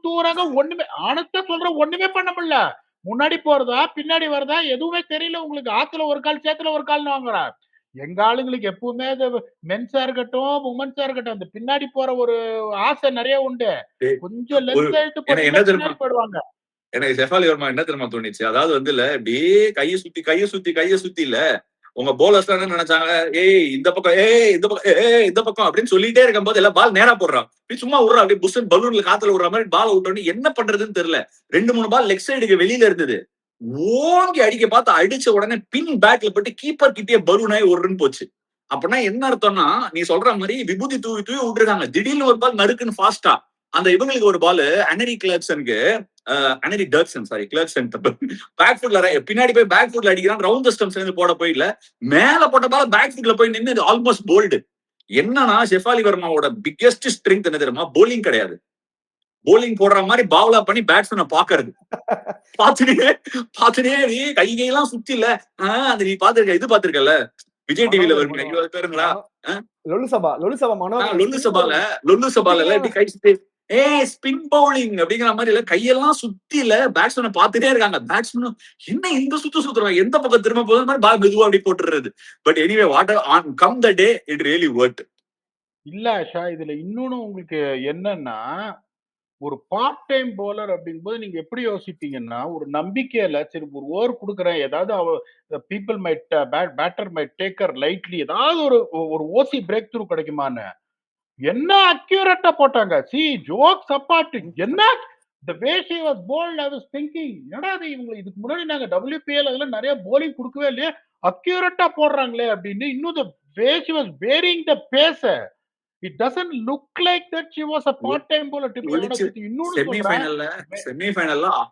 தூவுறாங்க. ஒண்ணுமே, ஆனஸ்டா சொல்றேன், ஒண்ணுமே பண்ண முடியல. முன்னாடி போறதா பின்னாடி வரதா எதுவுமே தெரியல உங்களுக்கு. ஆத்துல ஒரு கால் சேத்துல ஒரு கால்னு வாங்குறா. எங்க ஆளுங்களுக்கு எப்பவுமே மென்ஸா இருக்கட்டும், உமன்ஸா இருக்கட்டும், அந்த பின்னாடி போற ஒரு ஆசை நிறைய உண்டு. டேய், கொஞ்சம் ஒரு லென்த் எடுத்து எனக்கு என்ன போட்டீங்கன்னா தெரியுமா பின்னாடி போயிடுவாங்க. எனக்கு செஃபாலி வர்மா என்ன தெரியுமா தோணுச்சு, அதாவது வந்து இல்ல அப்படியே கைய சுத்தி இல்ல உங்க போலர்ஸ் என்ன நினைச்சாங்க, ஏய் இந்த பக்கம், ஏய் இந்த பக்கம், ஏய் இந்த பக்கம் அப்படின்னு சொல்லிட்டே இருக்கும் போது எல்லாம் பால் நேரா போடுறான், நீ சும்மா விடுறா அப்படியே புஷன் பலூன்ல காத்துல விடுற மாதிரி பால் விட்டோன்னு என்ன பண்றதுன்னு தெரியல. 2-3 பால் லெக் சைடுக்கு வெளியில இருந்தது, ஓங்கி அடிக்க பார்த்து அடிச்ச உடனே பின் பேக்ல போட்டு கீப்பர் கிட்டே பலூனாய் ஒரு ரன் போச்சு. அப்படின்னா என்ன அர்த்தம்னா, நீ சொல்ற மாதிரி விபூதி தூவி தூவி விட்டுருக்காங்க, திடீர்னு ஒரு பால் நறுக்குன்னு ஃபாஸ்டா அந்த இவங்களுக்கு ஒரு பால் அனரி கிளர்சனுக்கு, அனரி டர்க்சன் சாரி கிளர்சன் பேக் ஃபுட்ல பின்னாடி போய் பேக் ஃபுட்ல அடிக்கிறான், ரவுண்ட் ஸ்டம்ப்ஸ் இருந்து போட போயில மேல போட்ட பால் பேக் ஃபுட்ல போய் நின்று ஆல்மோஸ்ட் போல்டு. என்னன்னா ஷெஃபாலி வர்மாவோட பிக்கெஸ்ட் ஸ்ட்ரென்த் என்ன தெரியுமா, போலிங் கிடையாது. போலிங் போடுற மாதிரி பாவ்லா பண்ணி பேட்ஸ்மேனை பாக்குறது. பாத்துட்டே நீ கையெல்லாம் சுத்தி இல்ல, அந்த நீ பாத்துருக்க இது பாத்துருக்கல விஜய் டிவில வருங்க, ஐயோ அது பேருங்களா, லொல்லு சபா மனோகர் லொல்லு சபால எப்படி கை சுத்தி ஸ்பின் பவுலிங் அப்படிங்கிற மாதிரி இல்ல, கையெல்லாம் சுத்தி இல்ல பேட்ஸ்மேனை பாத்துட்டே இருக்காங்க. பேட்ஸ்மேன் என்ன இந்த சுத்துறாங்க, எந்த பக்கம் திரும்ப போகுது மாதிரி பால் மெதுவா அப்படி போட்டுறது. But anyway what on come the day it really worth. இல்ல ஆஷா, இதுல இன்னொன்னு உங்களுக்கு என்னன்னா, ஒரு பார்ட் டைம் போலர் அப்படிங்கும்போது நீங்க எப்படி யோசிப்பீங்கன்னா, ஒரு நம்பிக்கையில சரி ஒரு ஓவர் குடுக்குறேன், ஏதாவது people might batter might take her lightly, ஏதாவது ஒரு ஓசி பிரேக் த்ரூ கிடைக்குமான்னு. என்ன அக்யூரேட்டா போட்டாங்க. சி ஜோக்ஸ் அப்பார்ட், என்ன the way she was bowled, I was thinking என்னடா இது, இவங்க இதுக்கு முன்னாடி நாங்க WPL அதெல்லாம் நிறைய bowling கொடுக்கவே இல்லையே, அக்யூரேட்டா போடுறாங்களே அப்படின்னு. இன்னும் the way she was varying the pace, it doesn't look like that she was a part time bowler, to be honest with you. இன்னொன்னு சொல்றேன்,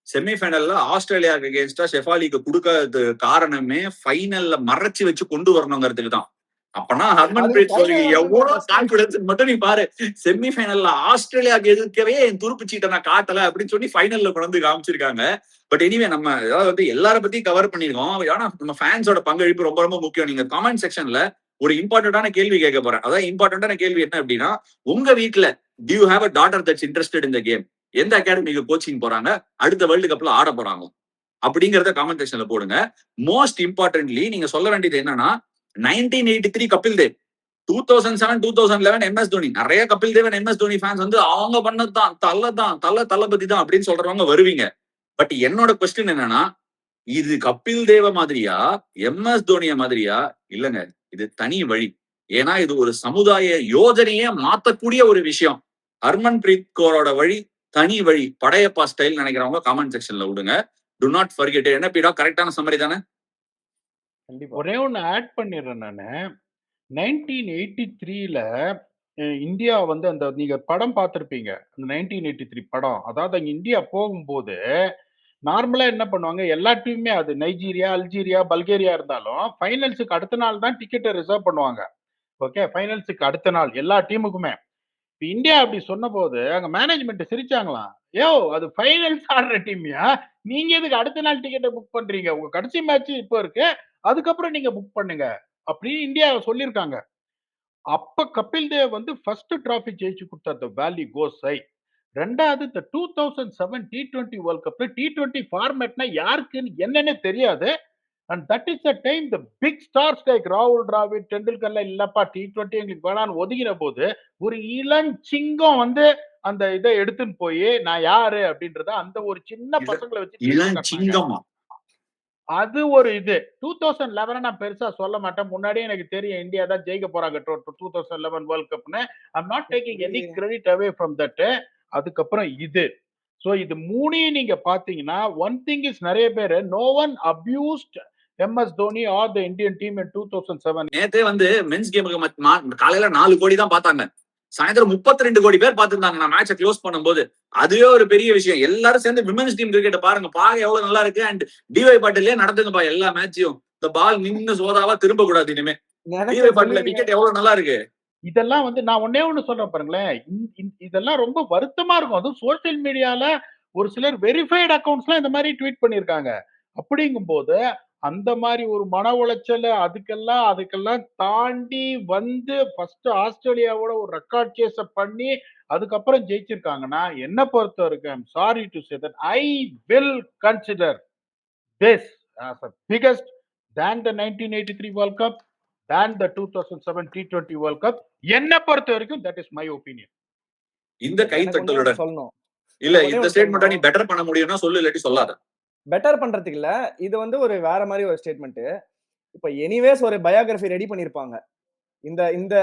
செமிஃபைனல்ல ஆஸ்திரேலியாவுக்கு அகேன்ஸ்டா ஷெஃபாலிக்கு கொடுக்கறது காரணமே ஃபைனல்ல மறைச்சு வச்சு கொண்டு வரணுங்கிறதுக்கு தான். அப்பனா ஹர்மன் பிரீத் கௌருக்கு எவ்வளவு கான்பிடன்ஸ் மட்டும் நீ பாரு. செமிஃபைனல்ல ஆஸ்திரேலியாவுக்கு எதிர்க்கவே என் துருப்பு சீட்டை நான் காட்டல அப்படின்னு சொல்லி ஃபைனல்ல கொண்டு வந்து காமிச்சிருக்காங்க. பட் எனிவே நம்ம ஏதாவது வந்து எல்லார பத்தியும் கவர் பண்ணிருக்கோம். ஏன்னா நம்ம ஃபேன்ஸோட பங்களிப்பு ரொம்ப ரொம்ப முக்கியம். நீங்க கமெண்ட் செக்ஷன்ல ஒரு இம்பார்ட்டன்டான கேள்வி கேட்க போறேன். அதாவது இம்பார்ட்டன்டான கேள்வி என்ன அப்படின்னா, உங்க வீட்டுல do you have a daughter that's interested in the game, எந்த அகாடமிக்கு கோச்சிங் போறாங்க, அடுத்த வேர்ல்டு கப்ல ஆட போறாங்க அப்படிங்கறத காமெண்ட் செக்ஷன்ல போடுங்க. மோஸ்ட் இம்பார்ட்டன்ட்லி நீங்க சொல்ல வேண்டியது என்னன்னா, 1983 கபில் தேவ், 2007 2011 MS தோனி, நிறைய கபில் தேவ் MS தோனி ஃபேன்ஸ் வந்து அவங்க பண்ணதுதான் தளபதி தான் அப்படின்னு சொல்றவங்க வருவீங்க. பட் என்னோட கொஸ்டின் என்னன்னா, இது கபில் தேவ மாதிரியா MS தோனிய மாதிரியா? இல்லங்க, இது தனி வழி. ஏன்னா இது ஒரு சமுதாய யோஜனையே மாத்தக்கூடிய ஒரு விஷயம். ஹர்மன் பிரீத் கௌரோட வழி தனி வழி, படையப்பா ஸ்டைல் நினைக்கிறவங்க கமெண்ட் செக்ஷன்ல விடுங்க. To not forget. என்ன பீடா, கரெக்டான சம்மரி தானே? ஒரே ஒன்னு ஆட் பண்ணிடுறேன் நானு. 1983ல இந்தியா வந்து அந்த நீங்க படம் பார்த்திருப்பீங்க, அந்த 1983 படம். அதாவது அங்க இந்தியா போகும்போது நார்மலா என்ன பண்ணுவாங்க, எல்லா டீமுமே அது நைஜீரியா, அல்ஜீரியா, பல்கேரியா இருந்தாலும் ஃபைனல்ஸுக்கு அடுத்த நாள் தான் டிக்கெட்டை ரிசர்வ் பண்ணுவாங்க. ஓகே, ஃபைனல்ஸுக்கு அடுத்த நாள் எல்லா டீமுக்குமே. இப்ப இந்தியா அப்படி சொன்ன போது அங்க மேனேஜ்மெண்ட் சிரிச்சாங்களாம். யோ அது ஃபைனல்ஸ் ஆடுற டீம்யா, நீங்க எதுக்கு அடுத்த நாள் டிக்கெட்டை புக் பண்றீங்க, உங்க கடைசி மேட்ச் இப்போ இருக்கு, அதுக்கப்புறம் நீங்க புக் பண்ணுங்க அப்படின்னு இந்தியா சொல்லியிருக்காங்க. அப்ப கபில் தேவ் வந்து ஃபர்ஸ்ட் டிராஃபி ஜெயிச்சு கொடுத்தார், த வேலி கோஸ் ஐ. ரெண்டாவது இந்த 2007 T20 வேர்ல்ட் கப்ல T20 ஃபார்மேட்னா யாருக்குன்னு என்னன்னு தெரியாது. And that is the time the big stars like ராகுல் டிராவிட், டெண்டுல்கர்லாம் இல்லப்பா T20 எங்களுக்கு வேணான்னு ஒதுங்கின போது ஒரு இளஞ்சிங்கம் வந்து அந்த இதை எடுத்துன்னு போய் நான் யாரு அப்படின்றத அந்த ஒரு சின்ன பசங்களை வச்சு அது ஒரு இது. 2011 நான் பெருசா சொல்ல மாட்டேன், முன்னாடியே எனக்கு தெரியும் இந்தியா தான் ஜெயிக்க போறாங்க 2011 வேர்ல்ட் கப்னு. I'm not taking any credit away from that. அதுக்கப்புறம் இது. சோ இது மூணையும் நீங்க பாத்தீங்கன்னா, ஒன் திங் இஸ், நிறைய பேர் no one abused MS Dhoni or the Indian team in 2007. நேத்தே வந்து மென்ஸ் கேமுக்கு காலையில 4 கோடி தான் பார்த்தாங்க, சாயந்தரம் 32 கோடி பேர் பார்த்திருந்தாங்க நான் மேட்சை க்ளோஸ் பண்ணும்போது. அதுவே ஒரு பெரிய விஷயம். எல்லாரும் சேர்ந்து விமென்ஸ் டீம் கிரிக்கெட் பாருங்க, பாக்க எவ்வளவு நல்லா இருக்கு. அண்ட் டிஒய் பாட்டிலே நடந்துங்கப்பா எல்லா மேட்சையும். இந்த பால் நின்னு சோதாவா திரும்ப கூடாது இனிமே. டிஒய் பாட்டில விக்கெட் எவ்வளவு நல்லா இருக்கு. இதெல்லாம் வந்து நான் ஒன்னே ஒண்ணு சொல்றேன் பாருங்களேன், இதெல்லாம் ரொம்ப வருத்தமா இருக்கும். அதுவும் சோசியல் மீடியால ஒரு சிலர் வெரிஃபைடு அக்கவுண்ட்ஸ்லாம் இந்த மாதிரி ட்வீட் பண்ணியிருக்காங்க. அப்படிங்கும் போது அந்த மாதிரி ஒரு மன உளைச்சல் அதுக்கெல்லாம் தாண்டி வந்து ஃபர்ஸ்ட் ஆஸ்திரேலியாவோட ஒரு ரெக்கார்ட் சேஸ பண்ணி அதுக்கப்புறம் ஜெயிச்சிருக்காங்கன்னா, என்ன பொறுத்த வரைக்கும் sorry to say that I will consider this as a biggest than the 1983 World Cup than the 2007 T20 World Cup. என்ன பொறுத்த வரைக்கும் that is my opinion. இந்த எனக்கு ஒண்ணே கைத்தட்டலுடன் ஒண்ணு சொல்லணும். இல்ல எனக்கு ஒண்ணே இந்த ஒண்ணு ஸ்டேட்மெண்ட்டை நீ சொல்லணும். பெட்டர் பண்ண முடியும்னா சொல்லு, இல்லாட்டி சொல்லாத. பெட்டர் பண்றதுக்கு இல்ல. இது வந்து ஒரு வேற மாதிரி ஒரு ஸ்டேட்மெண்ட். இப்ப எனிவேஸ் ஒரு பயோகிராஃபி ரெடி பண்ணிருப்பாங்க. இந்த இந்த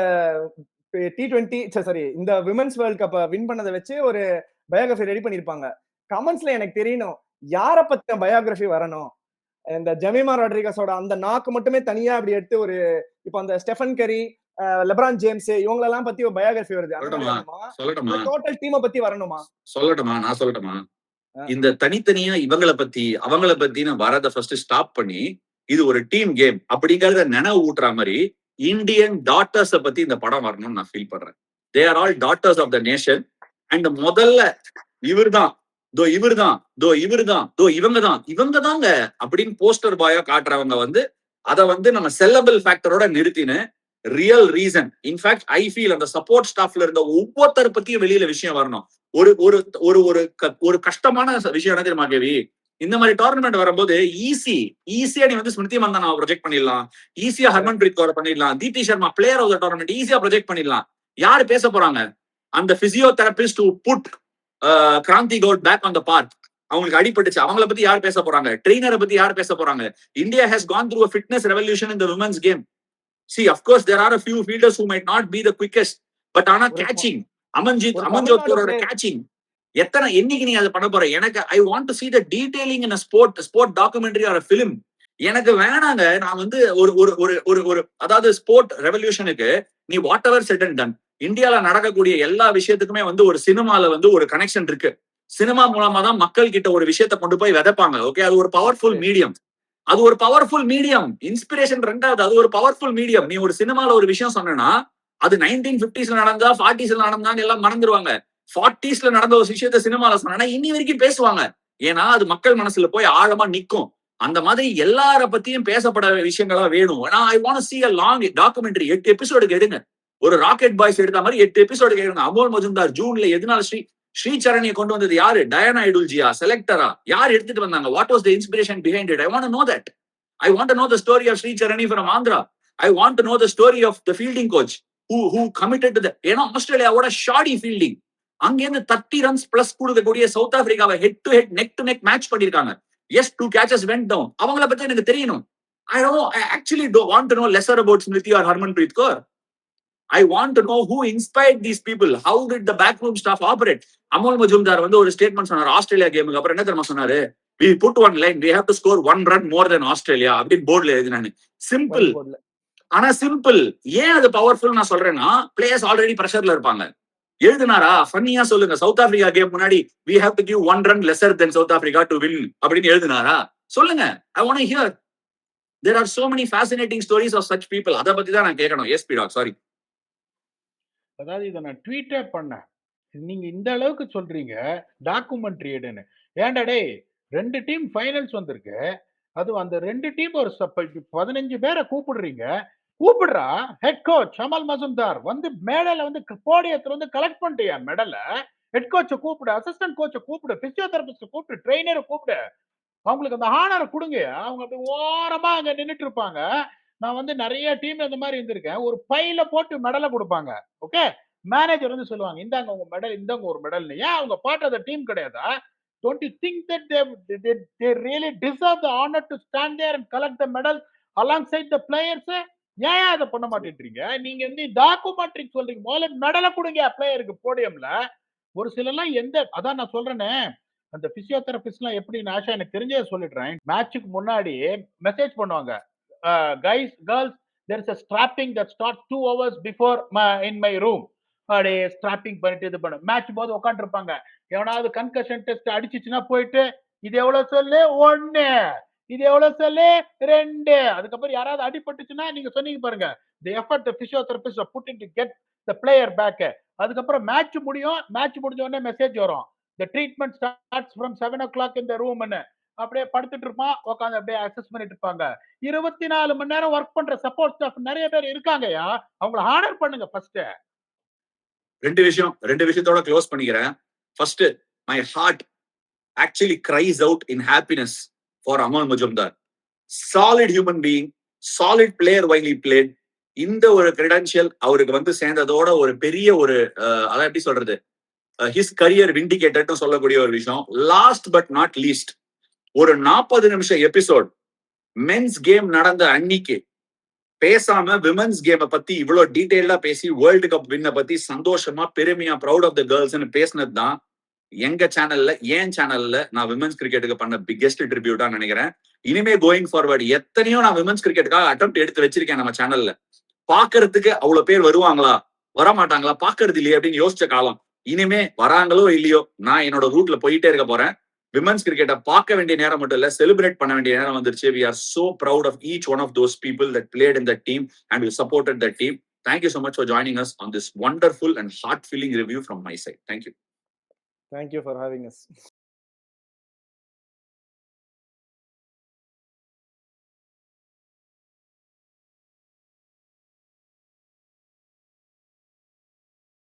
T20 சாரி இந்த விமென்ஸ் வேர்ல்ட் கப் வின் பண்ணதை வச்சு ஒரு பயோகிராஃபி ரெடி பண்ணிருப்பாங்க. கமெண்ட்ஸ்ல எனக்கு தெரியணும் யார பத்தின பயோகிராஃபி வரணும். இந்த ஜெமிமா ராட்ரிகஸோட அந்த நாக்கு மட்டுமே தனியா அப்படி எடுத்து ஒரு இப்போ அந்த ஸ்டெஃபன் கரி, லெப்ரான் ஜேம்ஸ் இவங்களெல்லாம் பத்தி ஒரு பயோகிராஃபி வருது. அந்த மாதிரி சொல்லட்டுமா வரணுமா? சொல்லட்டுமா இல்ல டோட்டல் டீமை பத்தி வரணுமா? சொல்லட்டுமா நான் சொல்லட்டுமா ஆ. இந்த தனித்தனியா இவங்களை பத்தி அவங்கள பத்தி நான் வரத ஃபர்ஸ்ட் ஸ்டாப் பண்ணி இது ஒரு டீம் கேம் அப்படிங்கறத நினைவு ஊட்டுற மாதிரி இந்தியன் டாட்டர்ஸ பத்தி இந்த படம் வரணும்னு நான் ஃபீல் பண்றேன். They are all daughters of the nation. And முதல்ல இவர்தான் தோ இவர்தான் தோ இவர்தான் தோ இவங்க தாங்க அப்படின்னு போஸ்டர் பாயா காட்டுறவங்க வந்து அதை வந்து நம்ம செல்லபிள் ஃபேக்டரோட நிறுத்தின real reason. In fact I feel அந்த சப்போர்ட் ஸ்டாஃப்ல இருந்த ஒவ்வொருத்தர் பத்தியும் வெளியில விஷயம் வரணும். ஒரு ஒரு ஒரு ஒரு கஷ்டமான விஷயம் என்ன தெரியுமா கேவி, இந்த மாதிரி டோர்னமெண்ட் வரும்போது ஈஸியா நீ வந்து ஸ்மிருதி மந்தனா ப்ரொஜெக்ட் பண்ணிடலாம், ஈஸியா ஹர்மன் பிரீத் கௌர் பண்ணிடலாம், Deepti Sharma player of the tournament ஈஸியா ப்ரொஜெக்ட் பண்ணிடலாம். யாரு பேச போறாங்க? அந்த physiotherapist who put Kranti Goud back on the park. அவங்களுக்கு அடிபட்டுச்சு, அவங்கள பத்தி யார் பேச போறாங்க? ட்ரெயினரை பத்தி யார் பேச போறாங்க? India has gone through a fitness revolution in the women's game. See, of course there are a few fielders who might not be the quickest, but ஆனா catching அமன்ஜோத்தோட கேச்சிங் எத்தனை என்னைக்கு நீ அதை பண்ண போற? எனக்கு ஐ want to see the detailing in a sport documentary or a film. எனக்கு வேணாங்க. நான் வந்து ஒரு ஒரு ஒரு ஒரு ஒரு அதாவது ஸ்போர்ட் ரெவல்யூஷனுக்கு நீ what ever said and ton, இந்தியால நடக்கக்கூடிய எல்லா விஷயத்துக்குமே வந்து ஒரு சினிமால வந்து ஒரு கனெக்ஷன் இருக்கு. சினிமா மூலமா தான் மக்கள் கிட்ட ஒரு விஷயத்தை கொண்டு போய் விதைப்பாங்க. ஓகே, அது ஒரு பவர்ஃபுல் மீடியம். அது ஒரு பவர்ஃபுல் மீடியம். இன்ஸ்பிரேஷன் ரெண்டாவது, அது ஒரு பவர்ஃபுல் மீடியம். நீ ஒரு சினிமால ஒரு விஷயம் சொன்னா அது 1950s நடந்தா 40s நடந்தான்னு எல்லாம் மறந்துடுவாங்க. 40s நடந்த ஒரு விஷயத்த சினிமால சொன்னா இன்னி வரைக்கும் பேசுவாங்க. ஏன்னா அது மக்கள் மனசுல போய் ஆழமா நிக்கும். அந்த மாதிரி எல்லார பத்தியும் பேசப்பட விஷயங்களா வேணும். ஏன்னா I want see a long documentary. 8 எபிசோடுக்கு எடுங்க. ஒரு ராக்கெட் பாய்ஸ் எடுத்த மாதிரி 8 எபிசோடுக்கு எடுங்க. அமோல் மஜும்தார் ஜூன்ல எதனால ஸ்ரீசரணியை கொண்டு வந்தது யாரு? டயானா ஐடுல்ஜியா, செலக்டரா யார் எடுத்துட்டு வந்தாங்க? What was the inspiration behind it? I want to know that. I want to know the story of Sree Charani from Andhra. I want to know the story of the fielding coach who committed to that. ஏன்னா ஆஸ்திரேலியாவோட ஷார்டி fielding, அங்கேருந்து 30 runs plus கொடுக்கக்கூடிய South ஆப்பிரிக்காவை head to head neck to neck match பண்ணிருக்காங்க. Yes, 2 catches went down. அவங்கள பத்தி எனக்கு தெரியணும். I actually don't want to know lesser about Smriti or Harmanpreet Kaur. I want to know who inspired these people. How did the backroom staff operate? Amol Majumdar வந்து ஒரு statement சொன்னார் Australia கேமுக்கு அப்புறம். என்ன தெரியுமா சொன்னாரு? We put one line, we have to score 1 run more than Australia அப்படின்னு போர்ட்ல எழுதினானு. சிம்பிள். ஆனா சிம்பிள். ஏன் அது பவர்ஃபுல் நான் சொல்றேன்னா, பிளேயர்ஸ் ஆல்ரெடி பிரஷர்ல இருப்பாங்க. எழுதினாரா? ஃபன்னியா சொல்லுங்க. சவுத் ஆப்பிரிக்கா கேம் முன்னாடி we have to give 1 run lesser than South Africa to win அப்படின்னு எழுதினாரா? சொல்லுங்க. I want to hear. There are so many fascinating stories of such people. அத பத்தி தான் நான் கேட்கணும். எஸ் பி டாக், சாரி. அதாவது இதை நான் ட்வீட்டே பண்ணேன். நீங்க இந்த அளவுக்கு சொல்றீங்க டாக்குமெண்ட்ரி எடுன்னு. ஏன்டா டேய், 2 டீம் ஃபைனல்ஸ் வந்திருக்கு. அதுவும் அந்த 2 டீம் ஒரு 15 பேரை கூப்பிடுறா ஹெட் கோச் அமல் மஜும்தார் வந்து மேடையில வந்து போடியத்துல வந்து கலெக்ட் பண்ணிட்டியா மெடல. ஹெட் கோச்சை கூப்பிடு, அசிஸ்டன்ட் கோச்சை கூப்பிடு, பிசியோதெரபிஸ்ட் கூப்பிடு, ட்ரெயினரை கூப்பிடு, அவங்களுக்கு அந்த ஹானரை கொடுங்க. அவங்க அப்படி ஓரமா அங்க நின்றுட்டு இருப்பாங்க. நான் வந்து நிறைய டீம் இந்த மாதிரி இருந்திருக்கேன். ஒரு பையில போட்டு மெடலை கொடுப்பாங்க. ஓகே, மேனேஜர் வந்து சொல்லுவாங்க இந்தாங்க உங்க மெடல், இந்தாங்க ஒரு மெடல். ஏன் அவங்க பார்ட் ஆஃப் த டீம் கிடையாதா? Don't you think that they really deserve the honor to stand there and collect the medal alongside the players? ஏன் அதை பண்ண மாட்டேன்றீங்க? நீங்க வந்து டாக்குமெண்ட்ரி சொல்றீங்க, முதல்ல மெடலை கொடுங்க பிளேயருக்கு போடியம்ல. ஒரு சிலர்லாம் அதான் நான் சொல்றேனே, அந்த பிசியோதெரபிஸ்ட் எல்லாம் எப்படி ஆஷா எனக்கு தெரிஞ்சே சொல்லிடுறேன். மேட்சுக்கு முன்னாடி மெசேஜ் பண்ணுவாங்க, guys girls there is a strapping that starts 2 hours before in my room. அப்படியே ஸ்ட்ராப்பிங் பண்ணிட்டு இது பண்ண மேட்ச் போது உட்காந்து இருப்பாங்க. எவனாவது கன்கஷன் டெஸ்ட் அடிச்சிச்சுன்னா போயிட்டு இது எவ்வளவு சொல்லு 1, இது எவ்வளவு சொல்லு 2. அதுக்கப்புறம் யாராவது அடிபட்டுச்சுன்னா நீங்க சொன்னீங்க பாருங்க, the effort the physiotherapist are putting to get the player back. அதுக்கப்புறம் மேட்ச் முடியும். மேட்ச் முடிஞ்ச உடனே மெசேஜ் வரும், the treatment starts from 7 o'clock in the room. அப்படியே படுத்துட்டு இருப்பான், உட்காந்து அப்படியே அசஸ் பண்ணிட்டு இருப்பாங்க. 24 மணி நேரம் ஒர்க் பண்ற சப்போர்ட் ஸ்டாஃப் நிறைய பேர் இருக்காங்கயா. அவங்கள ஹானர் பண்ணுங்க ஃபர்ஸ்ட். ரெண்டு விஷயத்தோட க்ளோஸ் பண்ணிக்கிறேன். First, my heart actually cries out in happiness for Amal Majumdar. Solid human being, solid player while he played, இந்த ஒரு கிரெடென்ஷியல் அவருக்கு வந்து சேர்ந்ததோட ஒரு பெரிய ஒரு அதான் எப்படி சொல்றது, ஹிஸ் கரியர் விண்டிகேட்டட்னு சொல்லக்கூடிய ஒரு விஷயம். லாஸ்ட் பட் நாட் லீஸ்ட், ஒரு 40 நிமிஷம் எபிசோட் மென்ஸ் கேம் நடந்த அன்னைக்கு பேசாம விமென்ஸ் கேமை பத்தி இவ்வளவு டீடைல்டா பேசி வேர்ல்டு கப் வின்ன பத்தி சந்தோஷமா பெருமையா ப்ரௌட் ஆஃப் த கேர்ள்ஸ்னு பேசினது தான் எங்க சேனல்ல, ஏன் சேனல்ல நான் விமென்ஸ் கிரிக்கெட்டுக்கு பண்ண பிக்கெஸ்ட் ட்ரிபியூட்டா நினைக்கிறேன். இனிமே கோயிங் ஃபார்வர்டு எத்தனையோ நான் விமென்ஸ் கிரிக்கெட்டுக்காக அட்டெம்ப்ட் எடுத்து வச்சிருக்கேன் நம்ம சேனல்ல. பாக்குறதுக்கு அவ்வளவு பேர் வருவாங்களா வரமாட்டாங்களா பாக்குறது இல்லையே அப்படின்னு யோசிச்ச காலம். இனிமே வராங்களோ இல்லையோ நான் என்னோட ரூட்ல போயிட்டே இருக்க போறேன். விமென்ஸ் கிரிக்கெட்டை பார்க்க வேண்டிய நேரம் மட்டும் இல்ல, செலிப்ரேட் பண்ண வேண்டிய நேரம் வந்துருச்சு. We are so proud of each one of those people that played in that team and who supported that team. Thank you so much for joining us on this wonderful and heart-filling review from my side. Thank you. Thank you for having us.